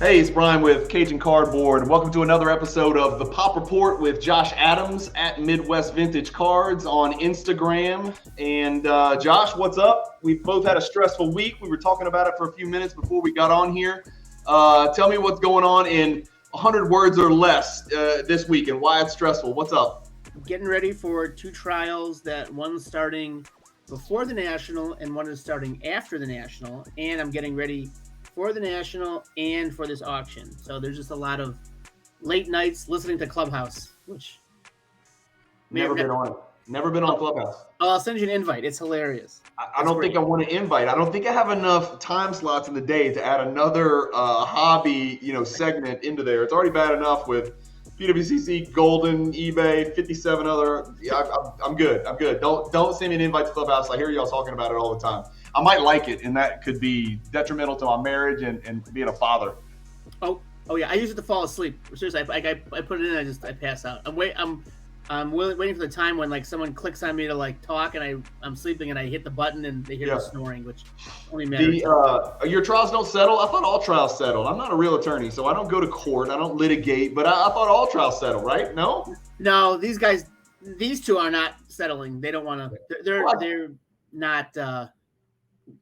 Hey, it's Brian with Cajun Cardboard. Welcome to another episode of The Pop Report with Josh Adams at Midwest Vintage Cards on Instagram. And Josh, what's up? We've both had a stressful week. We were talking about it for a few minutes before we got on here. Tell me what's going on in 100 words or less this week and why it's stressful. What's up? Getting ready for two trials, that one's starting before the National and one is starting after the National. And I'm getting ready for the National and for this auction. So there's just a lot of late nights listening to Clubhouse, which Never been on Clubhouse. I'll send you an invite. It's hilarious. I don't think I want to invite. I don't think I have enough time slots in the day to add another hobby, segment into there. It's already bad enough with PWCC, Golden, eBay, 57 other. Yeah, I'm good. Don't send me an invite to Clubhouse. I hear y'all talking about it all the time. I might like it, and that could be detrimental to my marriage and being a father. Oh yeah. I use it to fall asleep. Seriously, I put it in. I pass out. I'm waiting for the time when someone clicks on me to talk, and I'm sleeping, and I hit the button, and they hear the snoring, which only matters. Your trials don't settle. I thought all trials settled. I'm not a real attorney, so I don't go to court. I don't litigate, but I thought all trials settle, right? No, these two are not settling. They don't want to. They're not.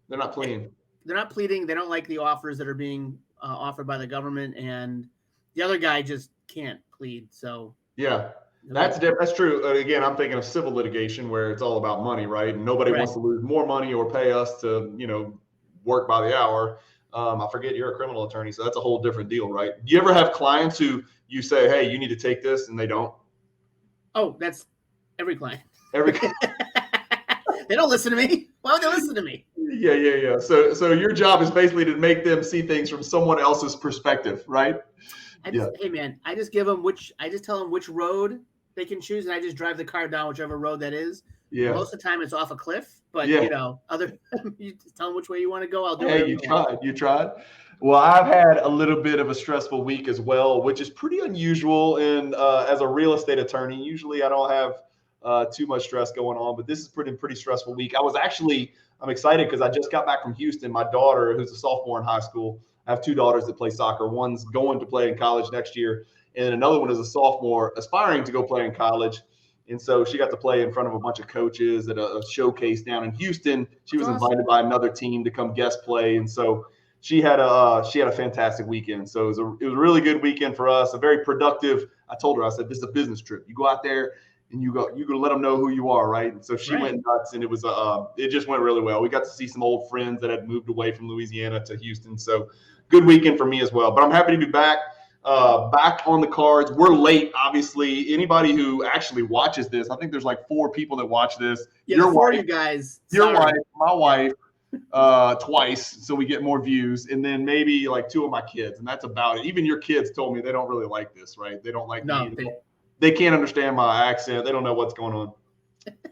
They're not pleading. They're not pleading. They don't like the offers that are being offered by the government, and the other guy just can't plead. So yeah. That's true. Again, I'm thinking of civil litigation where it's all about money, right? And nobody wants to lose more money or pay us to, work by the hour. I forget you're a criminal attorney, so that's a whole different deal, right? Do you ever have clients who you say, hey, you need to take this, and they don't? Oh, that's every client. They don't listen to me. Why would they listen to me? Yeah. So your job is basically to make them see things from someone else's perspective, right? Hey man, I just tell them which road they can choose, and I just drive the car down whichever road that is. Yeah. Most of the time it's off a cliff, but you just tell them which way you want to go. I'll do it. Hey, you tried. Well, I've had a little bit of a stressful week as well, which is pretty unusual. And as a real estate attorney, usually I don't have too much stress going on, but this is pretty stressful week. I'm excited because I just got back from Houston. My daughter, who's a sophomore in high school, I have two daughters that play soccer. One's going to play in college next year, and another one is a sophomore aspiring to go play in college. And so she got to play in front of a bunch of coaches at a showcase down in Houston. She was invited by another team to come guest play, and so she had a fantastic weekend. So it was a really good weekend for us, a very productive. I told her, I said, this is a business trip. You go out there and you go let them know who you are, right? And so she went nuts, and it just went really well. We got to see some old friends that had moved away from Louisiana to Houston. So good weekend for me as well. But I'm happy to be back on the cards. We're late, obviously. Anybody who actually watches this, I think there's 4 people that watch this. Yeah, your wife, you guys. Your wife, my wife, twice, so we get more views, and then maybe 2 of my kids, and that's about it. Even your kids told me they don't really like this, right? They don't like me. They can't understand my accent. They don't know what's going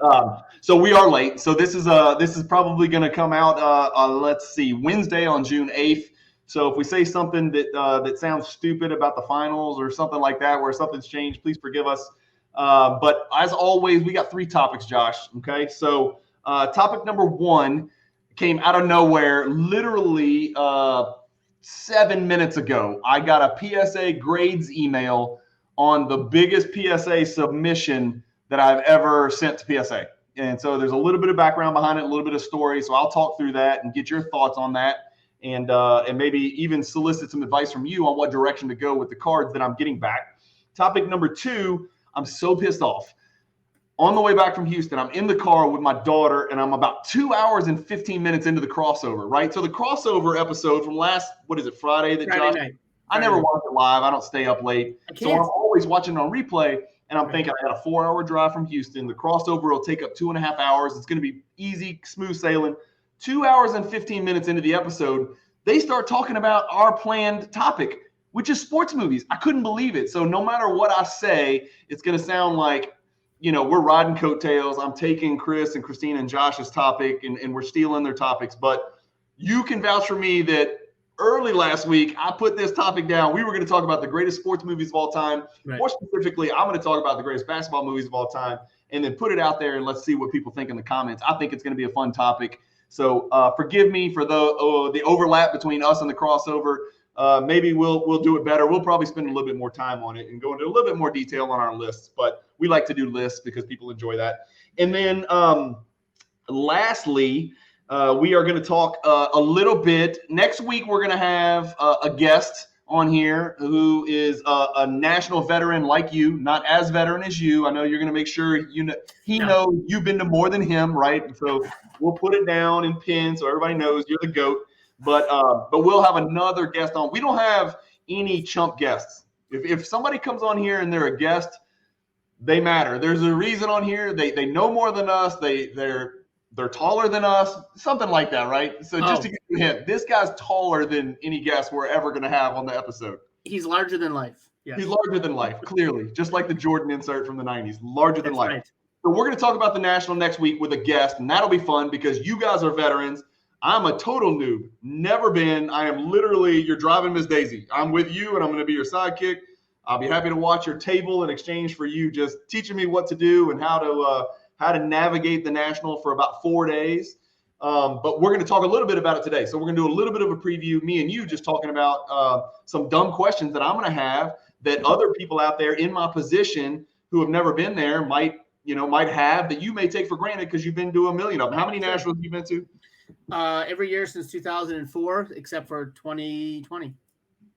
on. So we are late. So this is probably going to come out. Let's see, Wednesday on June 8th. So if we say something that sounds stupid about the finals or something like that, where something's changed, please forgive us. But as always, we got 3 topics, Josh. Okay. So topic number 1 came out of nowhere. Literally 7 minutes ago, I got a PSA grades email on the biggest PSA submission that I've ever sent to PSA. And so there's a little bit of background behind it, a little bit of story. So I'll talk through that and get your thoughts on that, and maybe even solicit some advice from you on what direction to go with the cards that I'm getting back. Topic number 2, I'm so pissed off. On the way back from Houston, I'm in the car with my daughter, and I'm about 2 hours and 15 minutes into the crossover, right? So the crossover episode from Friday night. I never watch it live. I don't stay up late. So I'm always watching it on replay, and I'm thinking I got a 4-hour drive from Houston. The crossover will take up 2.5 hours. It's going to be easy, smooth sailing. 2 hours and 15 minutes into the episode, they start talking about our planned topic, which is sports movies. I couldn't believe it. So no matter what I say, it's going to sound like, we're riding coattails. I'm taking Chris and Christina and Josh's topic, and we're stealing their topics. But you can vouch for me that early last week, I put this topic down. We were going to talk about the greatest sports movies of all time. Right. More specifically, I'm going to talk about the greatest basketball movies of all time, and then put it out there, and let's see what people think in the comments. I think it's going to be a fun topic. So forgive me for the overlap between us and the crossover. maybe we'll do it better. We'll probably spend a little bit more time on it and go into a little bit more detail on our lists. But we like to do lists because people enjoy that. And then lastly, we are going to talk a little bit. Next week, we're going to have a guest on here who is a national veteran like you, not as veteran as you. I know you're going to make sure he knows you've been to more than him, right? So we'll put it down in pins so everybody knows you're the GOAT. But we'll have another guest on. We don't have any chump guests. If somebody comes on here and they're a guest, they matter. There's a reason on here. They know more than us. They're taller than us, something like that, right? So just to give you a hint, this guy's taller than any guest we're ever going to have on the episode. He's larger than life. Yes. He's larger than life, clearly, just like the Jordan insert from the 90s, larger than life. Right. So we're going to talk about the National next week with a guest, and that'll be fun because you guys are veterans. I'm a total noob, never been. I am literally, you're driving Miss Daisy. I'm with you, and I'm going to be your sidekick. I'll be happy to watch your table in exchange for you just teaching me what to do and how to navigate the National for about 4 days. But we're going to talk a little bit about it today. So we're going to do a little bit of a preview, me and you just talking about some dumb questions that I'm going to have that other people out there in my position who have never been there might have that you may take for granted because you've been to a million of them. How many Nationals have you been to? Every year since 2004, except for 2020.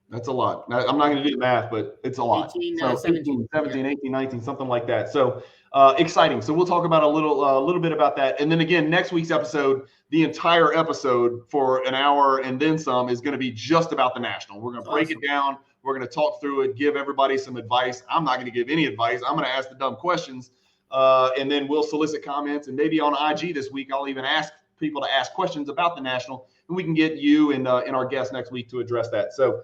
That's a lot. Now, I'm not going to do the math, but it's a lot. 17, 18, 19, something like that. So exciting. So we'll talk about a little bit about that. And then again, next week's episode, the entire episode for an hour and then some is going to be just about the National. We're going to break it down. We're going to talk through it, give everybody some advice. I'm not going to give any advice. I'm going to ask the dumb questions, and then we'll solicit comments. And maybe on IG this week, I'll even ask people to ask questions about the National, and we can get you and our guest next week to address that. So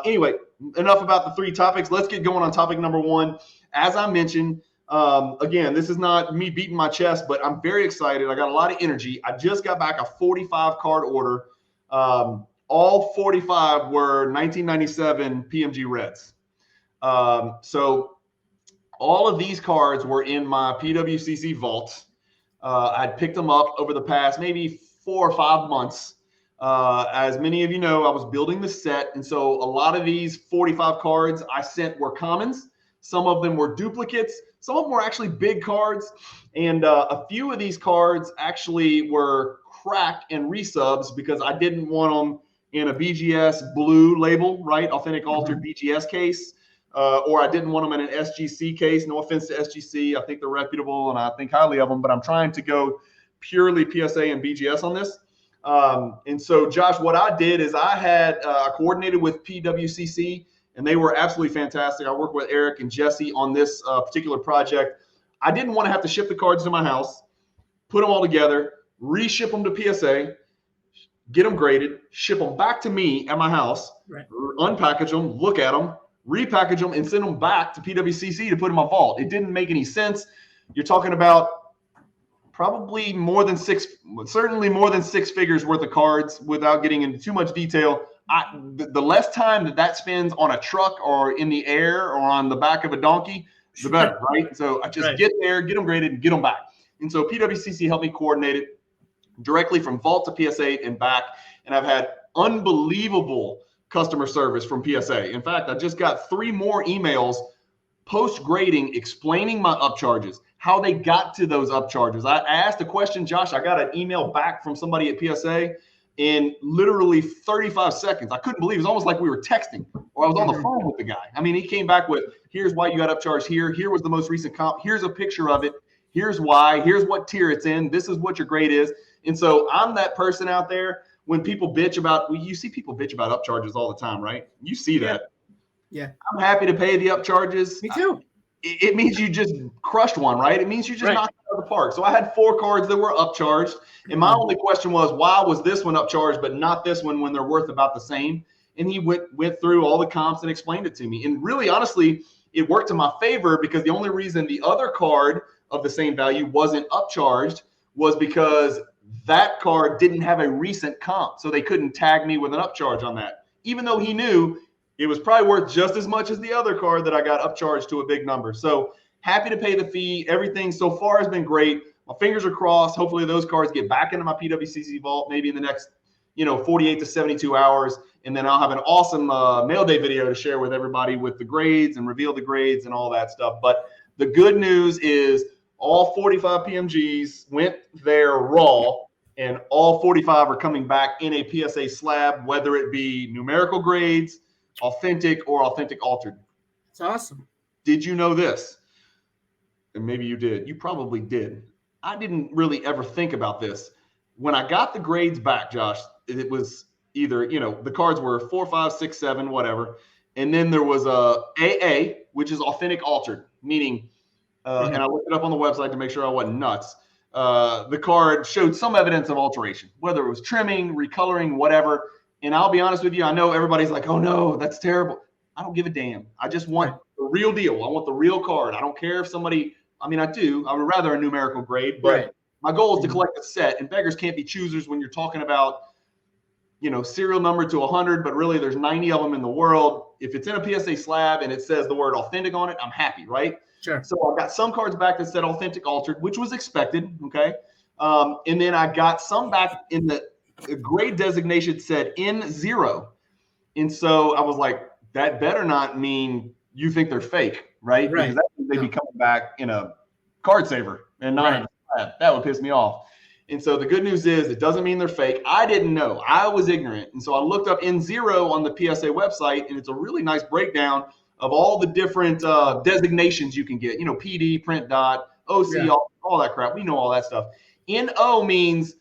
anyway, enough about the three topics. Let's get going on topic number one. As I mentioned, again, this is not me beating my chest, but I'm very excited. I got a lot of energy. I just got back a 45 card order. All 45 were 1997 PMG Reds. So all of these cards were in my PWCC vault. I'd picked them up over the past maybe 4 or 5 months. As many of you know, I was building the set. And so a lot of these 45 cards I sent were commons. Some of them were duplicates. Some of them were actually big cards. And a few of these cards actually were cracked and resubs because I didn't want them in a BGS blue label, right? Authentic Altered BGS case. Or I didn't want them in an SGC case. No offense to SGC. I think they're reputable and I think highly of them, but I'm trying to go purely PSA and BGS on this. And so, Josh, what I did is I coordinated with PWCC, and they were absolutely fantastic. I worked with Eric and Jesse on this particular project. I didn't want to have to ship the cards to my house, put them all together, reship them to PSA, get them graded, ship them back to me at my house, right, unpackage them, look at them, repackage them, and send them back to PWCC to put in my vault. It didn't make any sense. You're talking about probably certainly more than 6 figures worth of cards without getting into too much detail. The less time that spends on a truck or in the air or on the back of a donkey, the better, right? So I just get there, get them graded, and get them back. And so PWCC helped me coordinate it directly from vault to PSA and back. And I've had unbelievable customer service from PSA. In fact, I just got 3 more emails post-grading explaining my upcharges, how they got to those upcharges. I asked a question, Josh, I got an email back from somebody at PSA in literally 35 seconds. I couldn't believe it. It was almost like we were texting or I was on the phone with the guy. I mean, he came back with, here's why you got upcharged here. Here was the most recent comp. Here's a picture of it. Here's why. Here's what tier it's in. This is what your grade is. And so I'm that person out there when people bitch about, you see people bitch about upcharges all the time, right? You see that. Yeah. I'm happy to pay the upcharges. Me too. It means you just crushed one, right? It means you just knocked it out of the park. So I had 4 cards that were upcharged. And my only question was, why was this one upcharged, but not this one when they're worth about the same? And he went through all the comps and explained it to me. And really, honestly, it worked in my favor because the only reason the other card of the same value wasn't upcharged was because that card didn't have a recent comp. So they couldn't tag me with an upcharge on that, even though he knew it was probably worth just as much as the other card that I got upcharged to a big number. So happy to pay the fee. Everything so far has been great. My fingers are crossed. Hopefully those cards get back into my PWCC vault maybe in the next, 48 to 72 hours. And then I'll have an awesome mail day video to share with everybody with the grades and reveal the grades and all that stuff. But the good news is all 45 PMGs went there raw, and all 45 are coming back in a PSA slab, whether it be numerical grades, authentic, or authentic altered. It's awesome. Did you know this? And maybe you did. You probably did. I didn't really ever think about this. When I got the grades back, Josh, it was either, the cards were 4, 5, 6, 7, whatever. And then there was a AA, which is authentic altered, meaning, and I looked it up on the website to make sure I wasn't nuts. The card showed some evidence of alteration, whether it was trimming, recoloring, whatever. And I'll be honest with you, I know everybody's like, oh no, that's terrible. I don't give a damn. I just want the real deal. I want the real card. I don't care if somebody, I do. I would rather a numerical grade, but my goal is to collect a set, and beggars can't be choosers when you're talking about, serial number to 100, but really there's 90 of them in the world. If it's in a PSA slab and it says the word authentic on it, I'm happy, right? Sure. So I got some cards back that said authentic altered, which was expected, okay? And then I got some back in the grade designation said N0. And so I was like, that better not mean you think they're fake, right? Because that means they'd be coming back in a card saver and not in a slab. That would piss me off. And so the good news is it doesn't mean they're fake. I didn't know. I was ignorant. And so I looked up N0 on the PSA website, and it's a really nice breakdown of all the different designations you can get. PD, print dot, OC, all that crap. We know all that stuff. NO means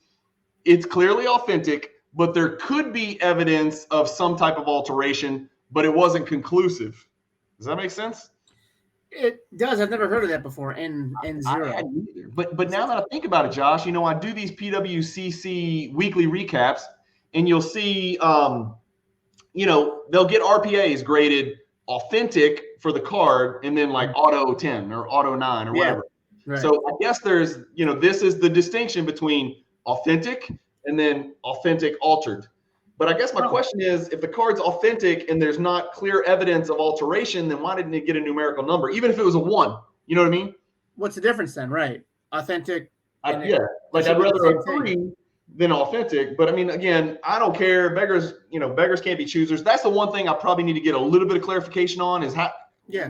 it's clearly authentic, but there could be evidence of some type of alteration, but it wasn't conclusive. Does that make sense? It does. I've never heard of that before. N0. But now that I think about it, Josh, I do these PWCC weekly recaps, and you'll see, they'll get RPAs graded authentic for the card, and then like auto 10 or auto 9 or whatever. Right. So I guess there's, this is the distinction between authentic and then authentic altered. But I guess my question is, if the card's authentic and there's not clear evidence of alteration, then why didn't it get a numerical number, even if it was a 1? You know what I mean? What's the difference then, right? Authentic. I'd rather a 3 than authentic. But again, I don't care. Beggars can't be choosers. That's the one thing I probably need to get a little bit of clarification on is how. Yeah.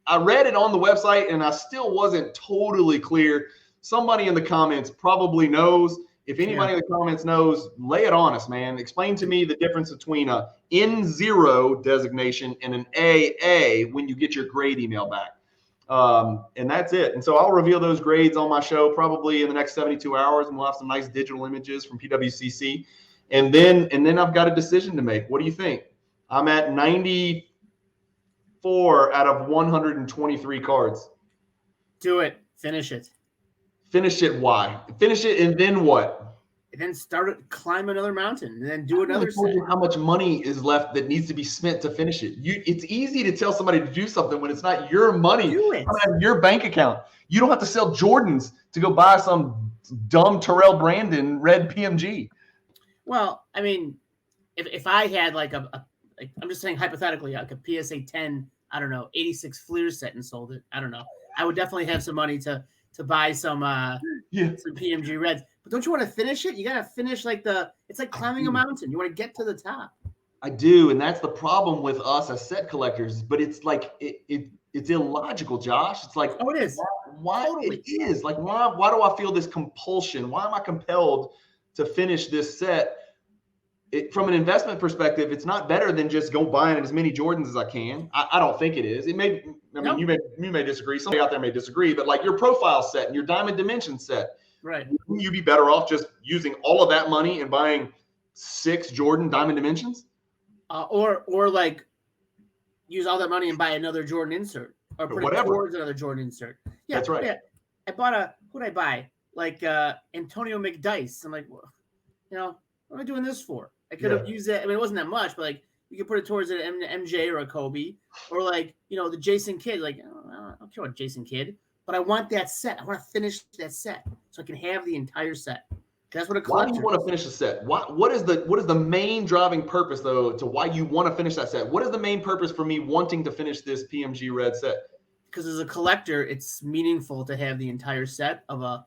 I read it on the website and I still wasn't totally clear. Somebody in the comments probably knows. If anybody in the comments knows, lay it on us, man. Explain to me the difference between a N0 designation and an AA when you get your grade email back. And that's it. And so I'll reveal those grades on my show probably in the next 72 hours, and we'll have some nice digital images from PWCC. And then I've got a decision to make. What do you think? I'm at 94 out of 123 cards. Do it. Finish it. Finish it. Why? Finish it, and then what? And then climb another mountain, and then do another set. How much money is left that needs to be spent to finish it? It's easy to tell somebody to do something when it's not your money. Do it. It's not your bank account. You don't have to sell Jordans to go buy some dumb Terrell Brandon red PMG. Well, if I had I'm just saying hypothetically, like a PSA 10, 86 Fleer set and sold it. I don't know. I would definitely have some money to buy some PMG Reds. But don't you want to finish it? You got to finish it's like climbing a mountain. You want to get to the top. I do, and that's the problem with us as set collectors. But it's like it's illogical, Josh. It's like, it is. Why totally. It is like why do I feel this compulsion? Why am I compelled to finish this set? From an investment perspective, it's not better than just go buying as many Jordans as I can. I don't think it is. It may. You may disagree. Somebody out there may disagree. But like your profile set and your diamond dimension set, right? Wouldn't you be better off just using all of that money and buying 6 Jordan diamond dimensions? Or use all that money and buy another Jordan insert, or put it towards another Jordan insert. Yeah, that's right. Yeah. I bought who'd I buy? Antonio McDice. I'm like, what am I doing this for? I could have used it. It wasn't that much, but you could put it towards an MJ or a Kobe, or the Jason Kidd. I don't care about Jason Kidd, but I want that set. I want to finish that set so I can have the entire set. That's what a collector. Why do you want to finish the set? What is the main driving purpose though to why you want to finish that set? What is the main purpose for me wanting to finish this PMG Red set? Because as a collector, it's meaningful to have the entire set of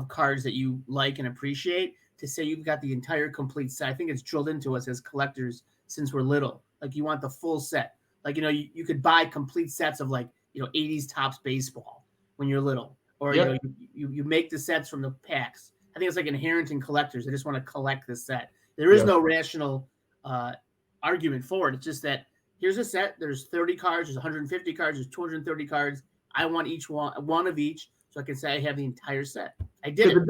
cards that you like and appreciate. To say you've got the entire complete set. I think it's drilled into us as collectors since we're little. Like you want the full set. Like, you could buy complete sets of like, 80s Topps baseball when you're little, or, you make the sets from the packs. I think it's like inherent in collectors. They just want to collect the set. There is no rational argument for it. It's just that here's a set. There's 30 cards. There's 150 cards. There's 230 cards. I want each one of each, so I can say I have the entire set. I did it.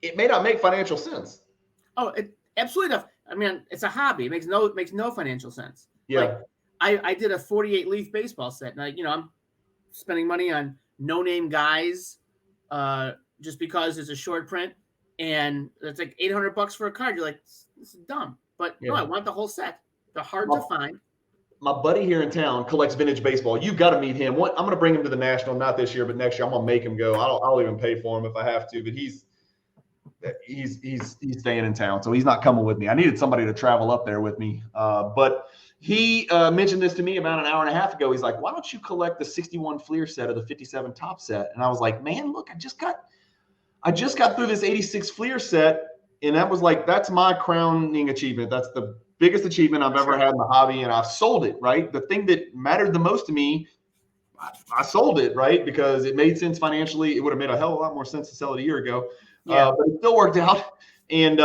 It may not make financial sense. Oh, it absolutely does. I mean, it's a hobby. It makes no financial sense. Yeah. Like, I did a 48 leaf baseball set, and I'm spending money on no-name guys just because it's a short print, and it's like $800 for a card. You're like, this is dumb. But no, I want the whole set. They're hard to find. My buddy here in town collects vintage baseball. You got to meet him. I'm going to bring him to the National, not this year, but next year. I'm going to make him go. I'll even pay for him if I have to. But he's staying in town, so he's not coming with me. I needed somebody to travel up there with me. But he mentioned this to me about an hour and a half ago. He's like, "Why don't you collect the 61 Fleer set of the 57 Top set?" And I was like, "Man, look, I just got through this 86 Fleer set, and that's my crowning achievement. That's the biggest achievement I've ever had in the hobby, and I've sold it, right? The thing that mattered the most to me, I sold it, right? Because it made sense financially. It would have made a hell of a lot more sense to sell it a year ago. But it still worked out. And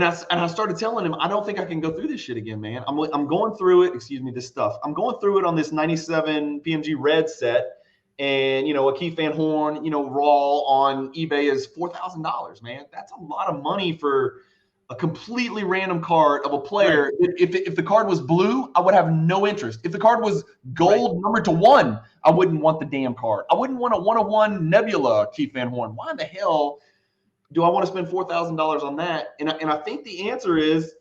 I started telling him, I don't think I can go through this shit again, man. I'm going through it. Excuse me, this stuff. I'm going through it on this 97 PMG Red set. And, a Keith Van Horn, raw on eBay is $4,000, man. That's a lot of money for a completely random card of a player. Right. If the card was blue, I would have no interest. If the card was gold numbered to 1, I wouldn't want the damn card. I wouldn't want a 1/1 Nebula Keith Van Horn. Why in the hell do I want to spend $4,000 on that? And I think the answer is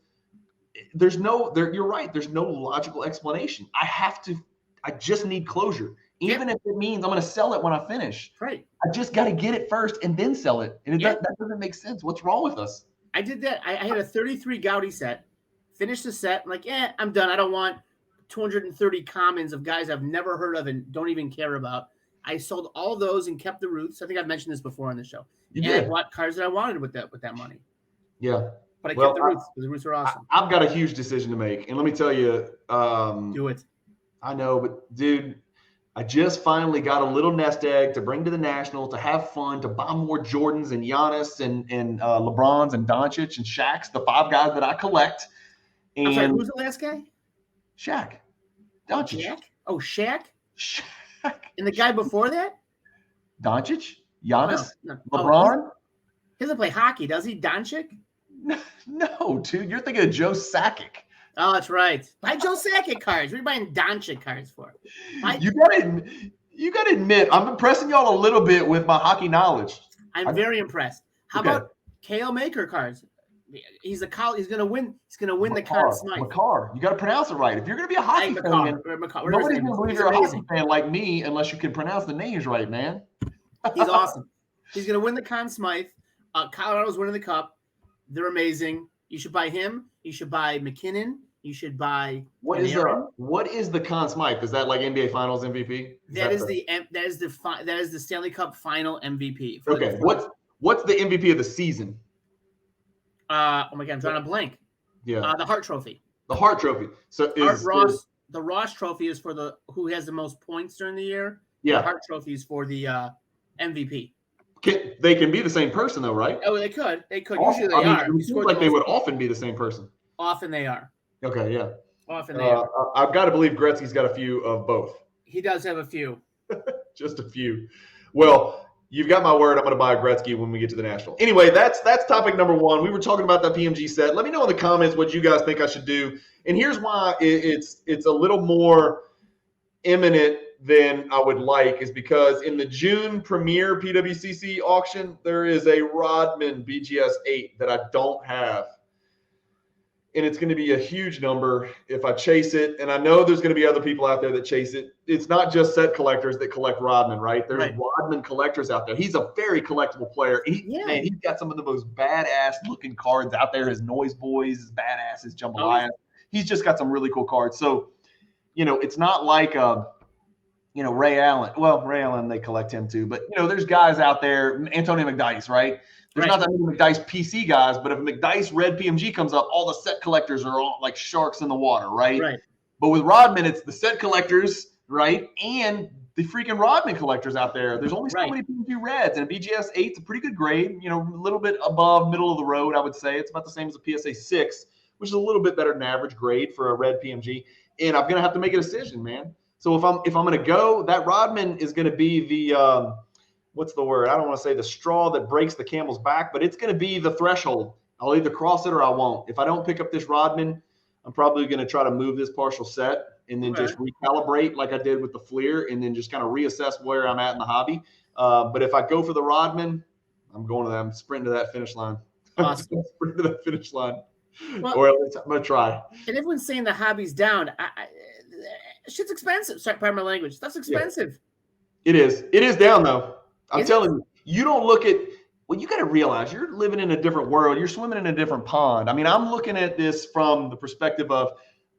you're right. There's no logical explanation. I just need closure. Even if it means I'm going to sell it when I finish. Right. I just got to get it first and then sell it. And that doesn't make sense. What's wrong with us? I did that. I had a 33 Gaudy set, finished the set. I'm like, I'm done. I don't want 230 commons of guys I've never heard of and don't even care about. I sold all of those and kept the roots. I think I've mentioned this before on the show. I bought cards that I wanted with that money. Yeah. But I kept the roots because the roots are awesome. I've got a huge decision to make. And let me tell you. Do it. I know, but dude, I just finally got a little nest egg to bring to the National, to have fun, to buy more Jordans and Giannis and LeBrons and Doncic and Shaqs, the 5 guys that I collect. And I'm sorry, who's the last guy? Shaq. Doncic. Shaq? Oh, Shaq? Shaq. And the guy before that? Doncic? Giannis? No. LeBron? He doesn't play hockey, does he? Doncic? No, dude. You're thinking of Joe Sakic. Oh, that's right. Buy Joe Sakic cards. What are you buying Doncic cards for? You gotta admit, I'm impressing y'all a little bit with my hockey knowledge. I'm very impressed. How about Kale Maker cards? He's gonna win. He's gonna win the Conn Smythe. Makar. You gotta pronounce it right. If you're gonna be a hockey fan, nobody's gonna believe you're a hockey fan like me unless you can pronounce the names right, man. He's awesome. He's gonna win the Conn Smythe. Colorado's winning the Cup. They're amazing. You should buy him. You should buy McKinnon. You should buy. What is the Conn Smythe? Is that like NBA Finals MVP? That is the Stanley Cup Final MVP. Okay. What's the MVP of the season? Oh my God, I'm drawing a blank. Yeah. The Hart Trophy. The Hart Trophy. So the Ross Trophy is for who has the most points during the year. Yeah. The Hart Trophy is for the MVP. They can be the same person though, right? Oh, they could. Usually they are. It seems like they would often be the same person. Often they are. Okay, yeah. Often they are. I've got to believe Gretzky's got a few of both. He does have a few. Just a few. Well, you've got my word. I'm going to buy a Gretzky when we get to the National. Anyway, that's topic number 1. We were talking about that PMG set. Let me know in the comments what you guys think I should do. And here's why it's a little more imminent than I would like, is because in the June premier PWCC auction, there is a Rodman BGS 8 that I don't have. And it's going to be a huge number if I chase it. And I know there's going to be other people out there that chase it. It's not just set collectors that collect Rodman, right? There's Rodman collectors out there. He's a very collectible player. Man, he's got some of the most badass looking cards out there. His Noise Boys, his Badass, his Jambalaya. He's just got some really cool cards. So, it's not like Ray Allen. Well, Ray Allen, they collect him too. But, there's guys out there, Antonio McDyess, right, There's not that many McDice PC guys, but if a McDice Red PMG comes up, all the set collectors are all like sharks in the water, right? But with Rodman, it's the set collectors, right, and the freaking Rodman collectors out there. There's only so many PMG Reds, and a BGS 8's a pretty good grade, you know, a little bit above middle of the road, I would say. It's about the same as a PSA 6, which is a little bit better than average grade for a Red PMG. And I'm gonna have to make a decision, man. So if I'm gonna go, that Rodman is gonna be the what's the word? I don't want to say the straw that breaks the camel's back, but it's gonna be the threshold. I'll either cross it or I won't. If I don't pick up this Rodman, I'm probably gonna try to move this partial set and then just recalibrate like I did with the Fleer, and then just kind of reassess where I'm at in the hobby. But if I go for the Rodman, I'm sprinting to that finish line. Awesome. Sprinting to that finish line. Well, or at least I'm gonna try. And everyone's saying the hobby's down. Shit's expensive. Sorry, pardon my language. Stuff's expensive. Yeah. It is down though. I'm telling you, you don't look at. Well, you got to realize you're living in a different world. You're swimming in a different pond. I mean, I'm looking at this from the perspective of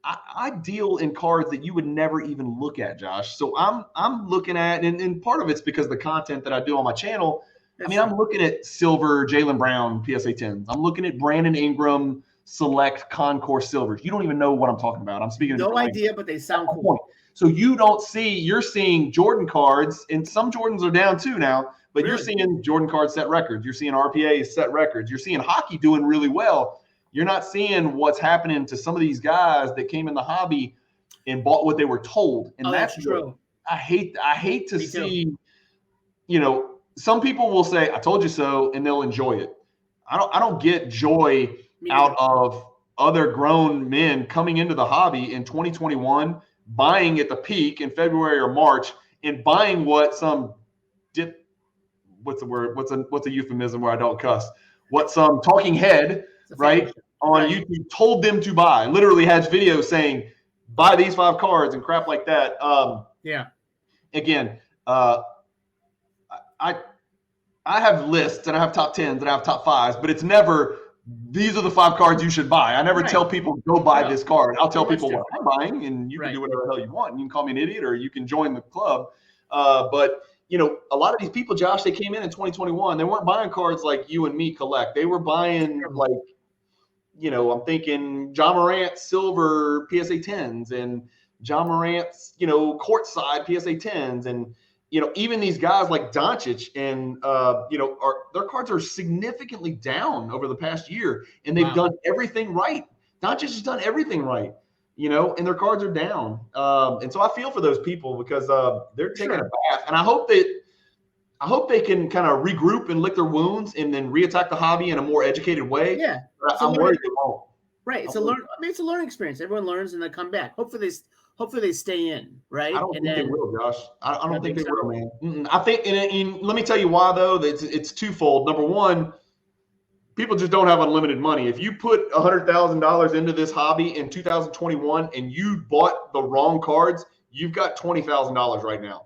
I deal in cards that you would never even look at, Josh. So I'm looking at, and part of it's because of the content that I do on my channel. I'm looking at silver Jaylen Brown PSA 10s. I'm looking at Brandon Ingram Select Concourse Silvers. You don't even know what I'm talking about. I'm speaking. No idea, but they sound cool. So you're seeing Jordan cards, and some Jordans are down too now. But you're seeing Jordan cards set records. You're seeing RPAs set records. You're seeing hockey doing really well. You're not seeing what's happening to some of these guys that came in the hobby and bought what they were told. And that's true. I hate to see, you know, some people will say, I told you so, and they'll enjoy it. I don't get joy out of other grown men coming into the hobby in 2021, buying at the peak in February or March, and buying what some what's the word? What's a euphemism where I don't cuss? What some talking head, right, on YouTube told them to buy. Literally has videos saying, buy these 5 cards and crap like that. Again, I have lists and I have top 10s and I have top 5s, but it's never these are the 5 cards you should buy. I never tell people go buy this card. I'll tell people what I'm buying, and you can do whatever the hell you want. You can call me an idiot or you can join the club. But you know, a lot of these people, Josh, they came in 2021. They weren't buying cards like you and me collect. They were buying like, you know, I'm thinking John Morant silver PSA 10s and John Morant's, you know, courtside PSA 10s. And, you know, even these guys like Doncic and, you know, their cards are significantly down over the past year, and they've done everything right. Doncic has done everything right, you know, and their cards are down. And so I feel for those people because they're taking a bath. And I hope they can kind of regroup and lick their wounds and then reattack the hobby in a more educated way. Yeah. I'm worried they won't. Right. It's a learning experience. Everyone learns and they come back. Hopefully they stay in, right? I don't think they will, Josh. I don't think they will, man. I think, and let me tell you why, though. It's twofold. Number one, people just don't have unlimited money. If you put $100,000 into this hobby in 2021 and you bought the wrong cards, you've got $20,000 right now.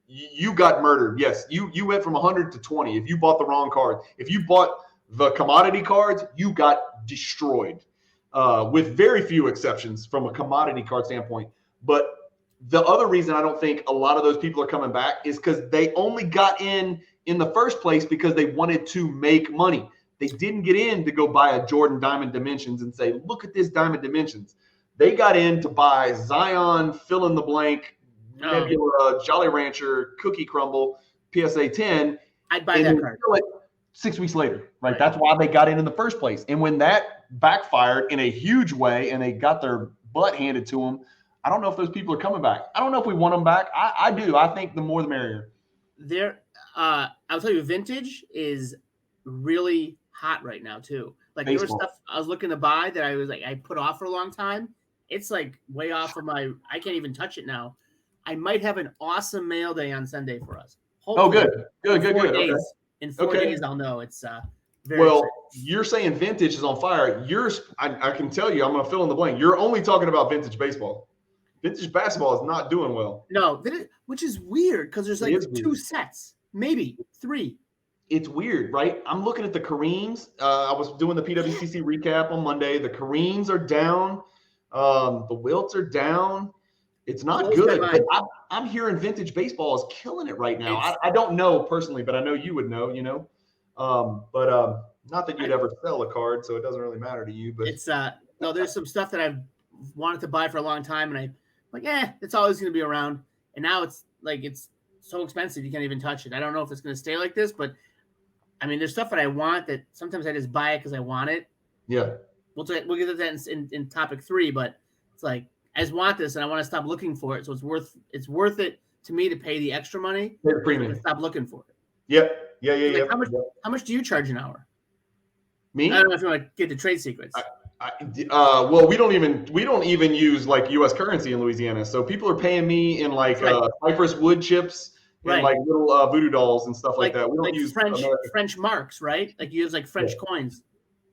You got murdered. Yes, you went from 100 to 20 if you bought the wrong card. If you bought the commodity cards, you got destroyed, with very few exceptions from a commodity card standpoint. But the other reason I don't think a lot of those people are coming back is because they only got in the first place because they wanted to make money. They didn't get in to go buy a Jordan Diamond Dimensions and say, look at this Diamond Dimensions. They got in to buy Zion, fill in the blank, Nebula, Jolly Rancher, Cookie Crumble, PSA 10. I'd buy that card. Like 6 weeks later, right? That's why they got in the first place. And when that backfired in a huge way and they got their butt handed to them, I don't know if those people are coming back. I don't know if we want them back. I do. I think the more the merrier. I'll tell you, vintage is really hot right now too. Like there was stuff I was looking to buy that I put off for a long time. It's like way off of I can't even touch it now. I might have an awesome mail day on Sunday for us. Hopefully, good. Days. Okay. In 4 days, I'll know. It's very well. exciting. You're saying vintage is on fire. I can tell you, I'm going to fill in the blank. You're only talking about vintage baseball. Vintage basketball is not doing well. No, which is weird because there's like 2 sets, maybe 3. It's weird, right? I'm looking at the Kareems. I was doing the PWCC recap on Monday. The Kareems are down. The Wilts are down. It's not good. But I'm hearing vintage baseball is killing it right now. I don't know personally, but I know you would know, you know. But not that you'd ever sell a card, so it doesn't really matter to you. But it's no, there's some stuff that I've wanted to buy for a long time, and I'm like, it's always going to be around. And now it's like it's so expensive you can't even touch it. I don't know if it's going to stay like this, but I mean, there's stuff that I want that sometimes I just buy it because I want it. Yeah, we'll get to that in topic 3, but it's like I just want this and I want to stop looking for it, so it's worth it to me to pay the extra money. Pay the premium. Stop looking for it. Yep. Yeah. Like, how much do you charge an hour? Me? I don't know if you want to get the trade secrets. Well, we don't even use like U.S. currency in Louisiana, so people are paying me in like Cypress wood chips and like little voodoo dolls and stuff like that. We don't use French marks, right? Like you use like French coins.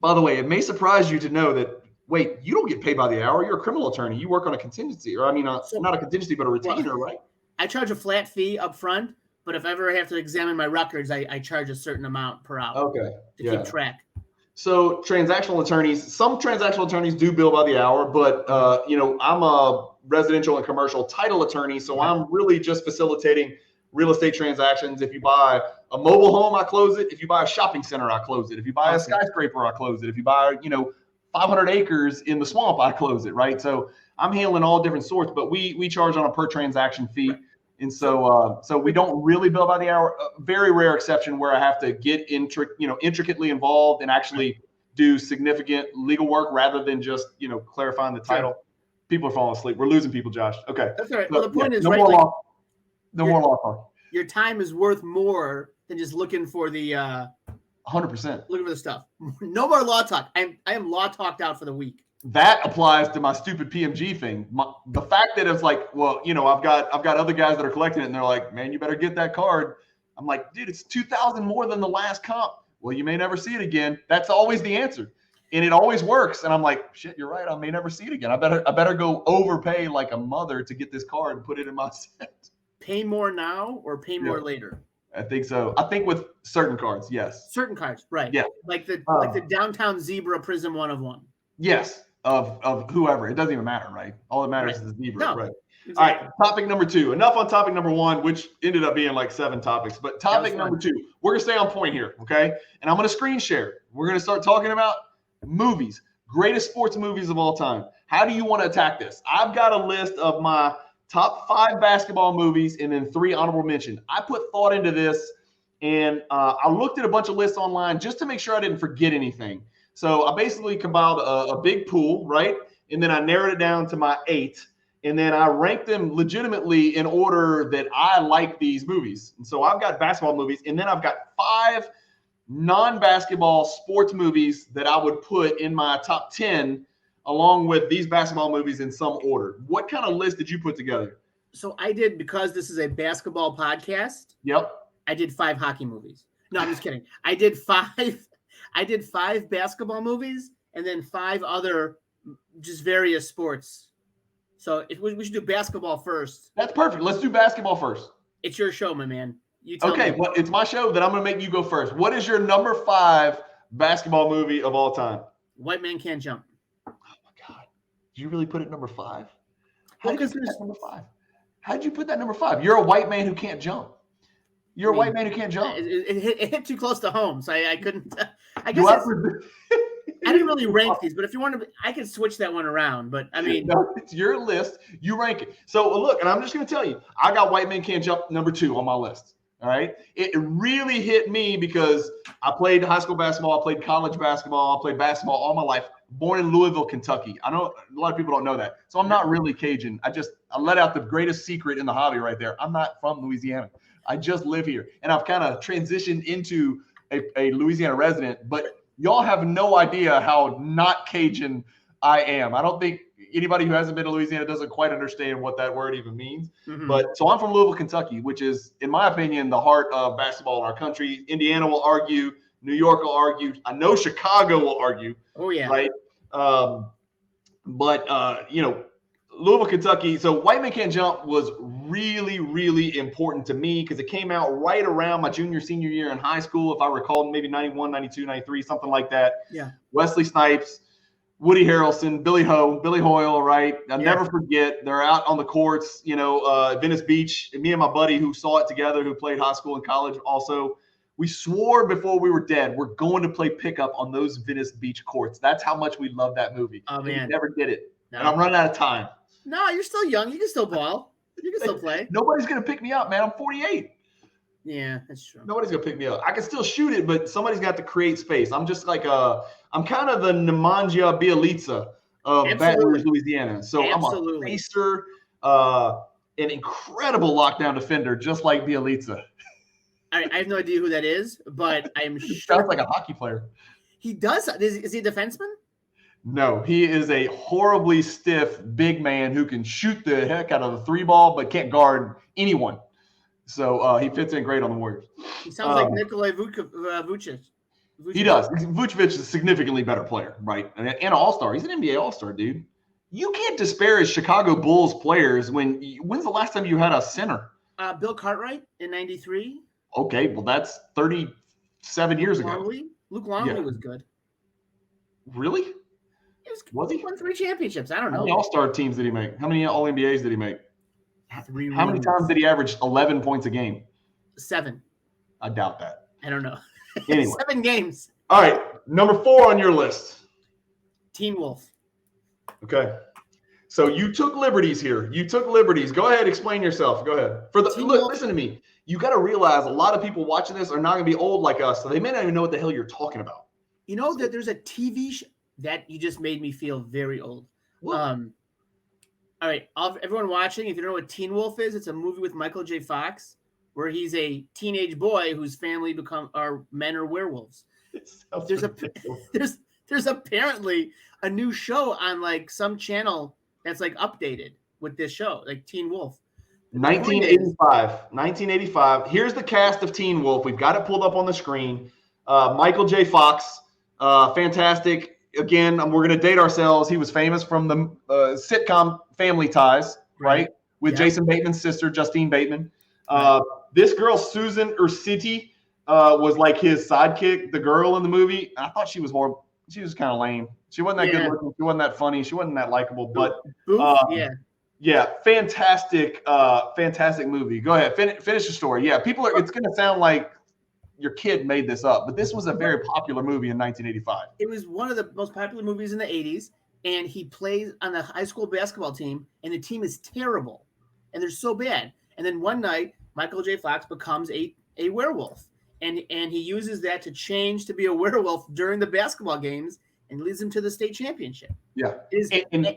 By the way, it may surprise you to know that. Wait, you don't get paid by the hour. You're a criminal attorney. You work on a contingency, or I mean, not a contingency, but a retainer, right? I charge a flat fee up front, but if I ever have to examine my records, I charge a certain amount per hour. Okay. To keep track. So some transactional attorneys do bill by the hour, but I'm a residential and commercial title attorney, so I'm really just facilitating real estate transactions. If you buy a mobile home, I close it. If you buy a shopping center, I close it. If you buy a skyscraper, I close it. If you buy, 500 acres in the swamp, I close it, right? So I'm handling all different sorts, but we charge on a per transaction fee. Right. And so we don't really bill by the hour. A very rare exception where I have to get intricately involved and actually do significant legal work rather than just, clarifying the title. Sure. People are falling asleep. We're losing people, Josh. Okay. That's all right. Well, the point is, no more law talk. Your time is worth more than just looking for the 100%. Looking for the stuff. No more law talk. I am law talked out for the week. That applies to my stupid PMG thing. The fact that it's like, well, I've got other guys that are collecting it, and they're like, man, you better get that card. I'm like, dude, it's $2,000 more than the last comp. Well, you may never see it again. That's always the answer, and it always works. And I'm like, shit, you're right. I may never see it again. I better go overpay like a mother to get this card and put it in my set. Pay more now or pay more later? I think so. I think with certain cards, yes. Certain cards, right? Yeah. Like the Downtown Zebra Prism 1/1. Yes. Of whoever. It doesn't even matter, right? All that matters is the zebra, right? Exactly. All right, topic number 2. Enough on topic number 1, which ended up being like 7 topics. But topic number 2, we're going to stay on point here, okay? And I'm going to screen share. We're going to start talking about movies, greatest sports movies of all time. How do you want to attack this? I've got a list of my top 5 basketball movies and then 3 honorable mentions. I put thought into this, and I looked at a bunch of lists online just to make sure I didn't forget anything. So I basically compiled a big pool, right? And then I narrowed it down to my 8. And then I ranked them legitimately in order that I like these movies. And so I've got basketball movies, and then I've got 5 non-basketball sports movies that I would put in my top 10 along with these basketball movies in some order. What kind of list did you put together? So I did, because this is a basketball podcast. Yep. I did 5 hockey movies. No, I'm just kidding. I did 5 basketball movies and then 5 other just various sports. So if we should do basketball first. That's perfect. Let's do basketball first. It's your show, my man. You tell me. Well, it's my show. Then I'm going to make you go first. What is your number 5 basketball movie of all time? White Man Can't Jump. Oh my God! Did you really put it number 5? How did you put that number 5? How did you put that number 5? You're a white man who can't jump. You're a white man who can't jump. It hit too close to home, so I couldn't. I guess I didn't really rank these, but if you want to, I could switch that one around. But I mean, no, it's your list. You rank it. So look, and I'm just going to tell you, I got White Man Can't Jump number 2 on my list. All right. It really hit me because I played high school basketball. I played college basketball. I played basketball all my life. Born in Louisville, Kentucky. I know a lot of people don't know that. So I'm not really Cajun. I let out the greatest secret in the hobby right there. I'm not from Louisiana. I just live here. And I've kind of transitioned into a Louisiana resident. But y'all have no idea how not Cajun I am. I don't think anybody who hasn't been to Louisiana doesn't quite understand what that word even means. Mm-hmm. But so I'm from Louisville, Kentucky, which is, in my opinion, the heart of basketball in our country. Indiana will argue. New York will argue. I know Chicago will argue. Oh, yeah. Right. Louisville, Kentucky. So White Man Can't Jump was really, really important to me because it came out right around my senior year in high school, if I recall, maybe 91, 92, 93, something like that. Yeah. Wesley Snipes, Woody Harrelson, Billy Hoyle, right? I'll never forget. They're out on the courts, Venice Beach. And me and my buddy who saw it together, who played high school and college also, We swore before we were dead, we're going to play pickup on those Venice Beach courts. That's how much we love that movie. Oh, man. We never did it. No. And I'm running out of time. No, you're still young. You can still ball. You can still play. Nobody's going to pick me up, man. I'm 48. Yeah, that's true. Nobody's going to pick me up. I can still shoot it, but somebody's got to create space. I'm just like I'm kind of the Nemanja Bjelica of Baton Rouge, Louisiana. So I'm a pacer, an incredible lockdown defender, just like Bjelica. I have no idea who that is, but I'm sure. Sounds like a hockey player. He does. Is he a defenseman? No, he is a horribly stiff big man who can shoot the heck out of the 3-ball, but can't guard anyone. So he fits in great on the Warriors. He sounds like Nikolai Vucevic. He does. Vucevic is a significantly better player, right? And an all-star. He's an NBA all-star, dude. You can't disparage Chicago Bulls players when's the last time you had a center? Bill Cartwright in '93. Okay, well, that's 37 years ago. Luke Longley was good. Really? Was he? Won 3 championships. I don't know. How many all-star teams did he make? How many All-NBAs did he make? 3 How many times did he average 11 points a game? 7. I doubt that. I don't know. Anyway. 7 games. All right, number 4 on your list. Teen Wolf. Okay. So you took liberties here. Go ahead, explain yourself. Go ahead. Listen to me. You got to realize a lot of people watching this are not going to be old like us, so they may not even know what the hell you're talking about. You know that there's a TV show that you just made me feel very old. All right, everyone watching, if you don't know what Teen Wolf is, it's a movie with Michael J. Fox where he's a teenage boy whose family men are werewolves. There's apparently a new show on like some channel that's like updated with this show, like Teen Wolf. 1985. Here's the cast of Teen Wolf. We've got it pulled up on the screen. Michael J. Fox, fantastic. Again, we're going to date ourselves. He was famous from the sitcom Family Ties, right? With Jason Bateman's sister, Justine Bateman. This girl, Susan Ursiti, was like his sidekick, the girl in the movie. I thought she was more. She was kind of lame. She wasn't that good looking. She wasn't that funny. She wasn't that likable. But fantastic movie. Go ahead, finish the story. Yeah, it's going to sound like your kid made this up, but this was a very popular movie in 1985. It was one of the most popular movies in the 80s, and he plays on a high school basketball team, and the team is terrible, and they're so bad. And then one night, Michael J. Fox becomes a werewolf, and he uses that to change to be a werewolf during the basketball games and leads him to the state championship. Yeah, and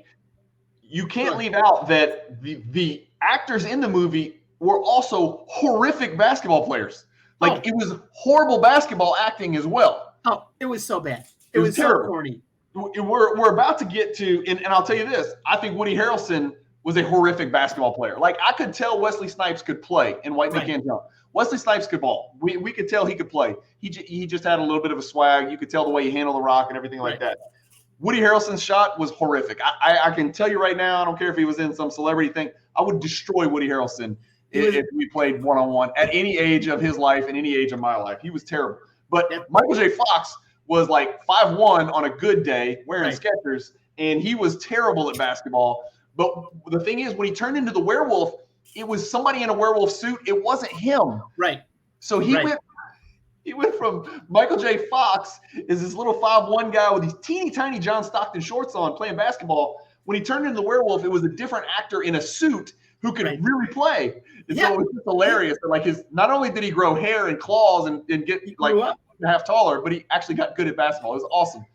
you can't leave out that the actors in the movie were also horrific basketball players. It was horrible basketball acting as well. Oh, it was so bad. It was terrible. So corny. We're about to get to, and I'll tell you this, I think Woody Harrelson was a horrific basketball player. Like, I could tell Wesley Snipes could play and White Man Can't Jump. Wesley Snipes could ball. We could tell he could play. He just had a little bit of a swag. You could tell the way he handled the rock and everything like that. Woody Harrelson's shot was horrific. I can tell you right now, I don't care if he was in some celebrity thing, I would destroy Woody Harrelson if we played one-on-one at any age of his life and any age of my life. He was terrible. But Michael J. Fox was like 5'1" on a good day wearing Skechers, and he was terrible at basketball. But the thing is, when he turned into the werewolf, it was somebody in a werewolf suit. It wasn't him. Right. So he went from Michael J. Fox is this little 5'1" guy with these teeny tiny John Stockton shorts on playing basketball. When he turned into the werewolf, it was a different actor in a suit who could really play. And so it was just hilarious. Like not only did he grow hair and claws and get like half taller, but he actually got good at basketball. It was awesome.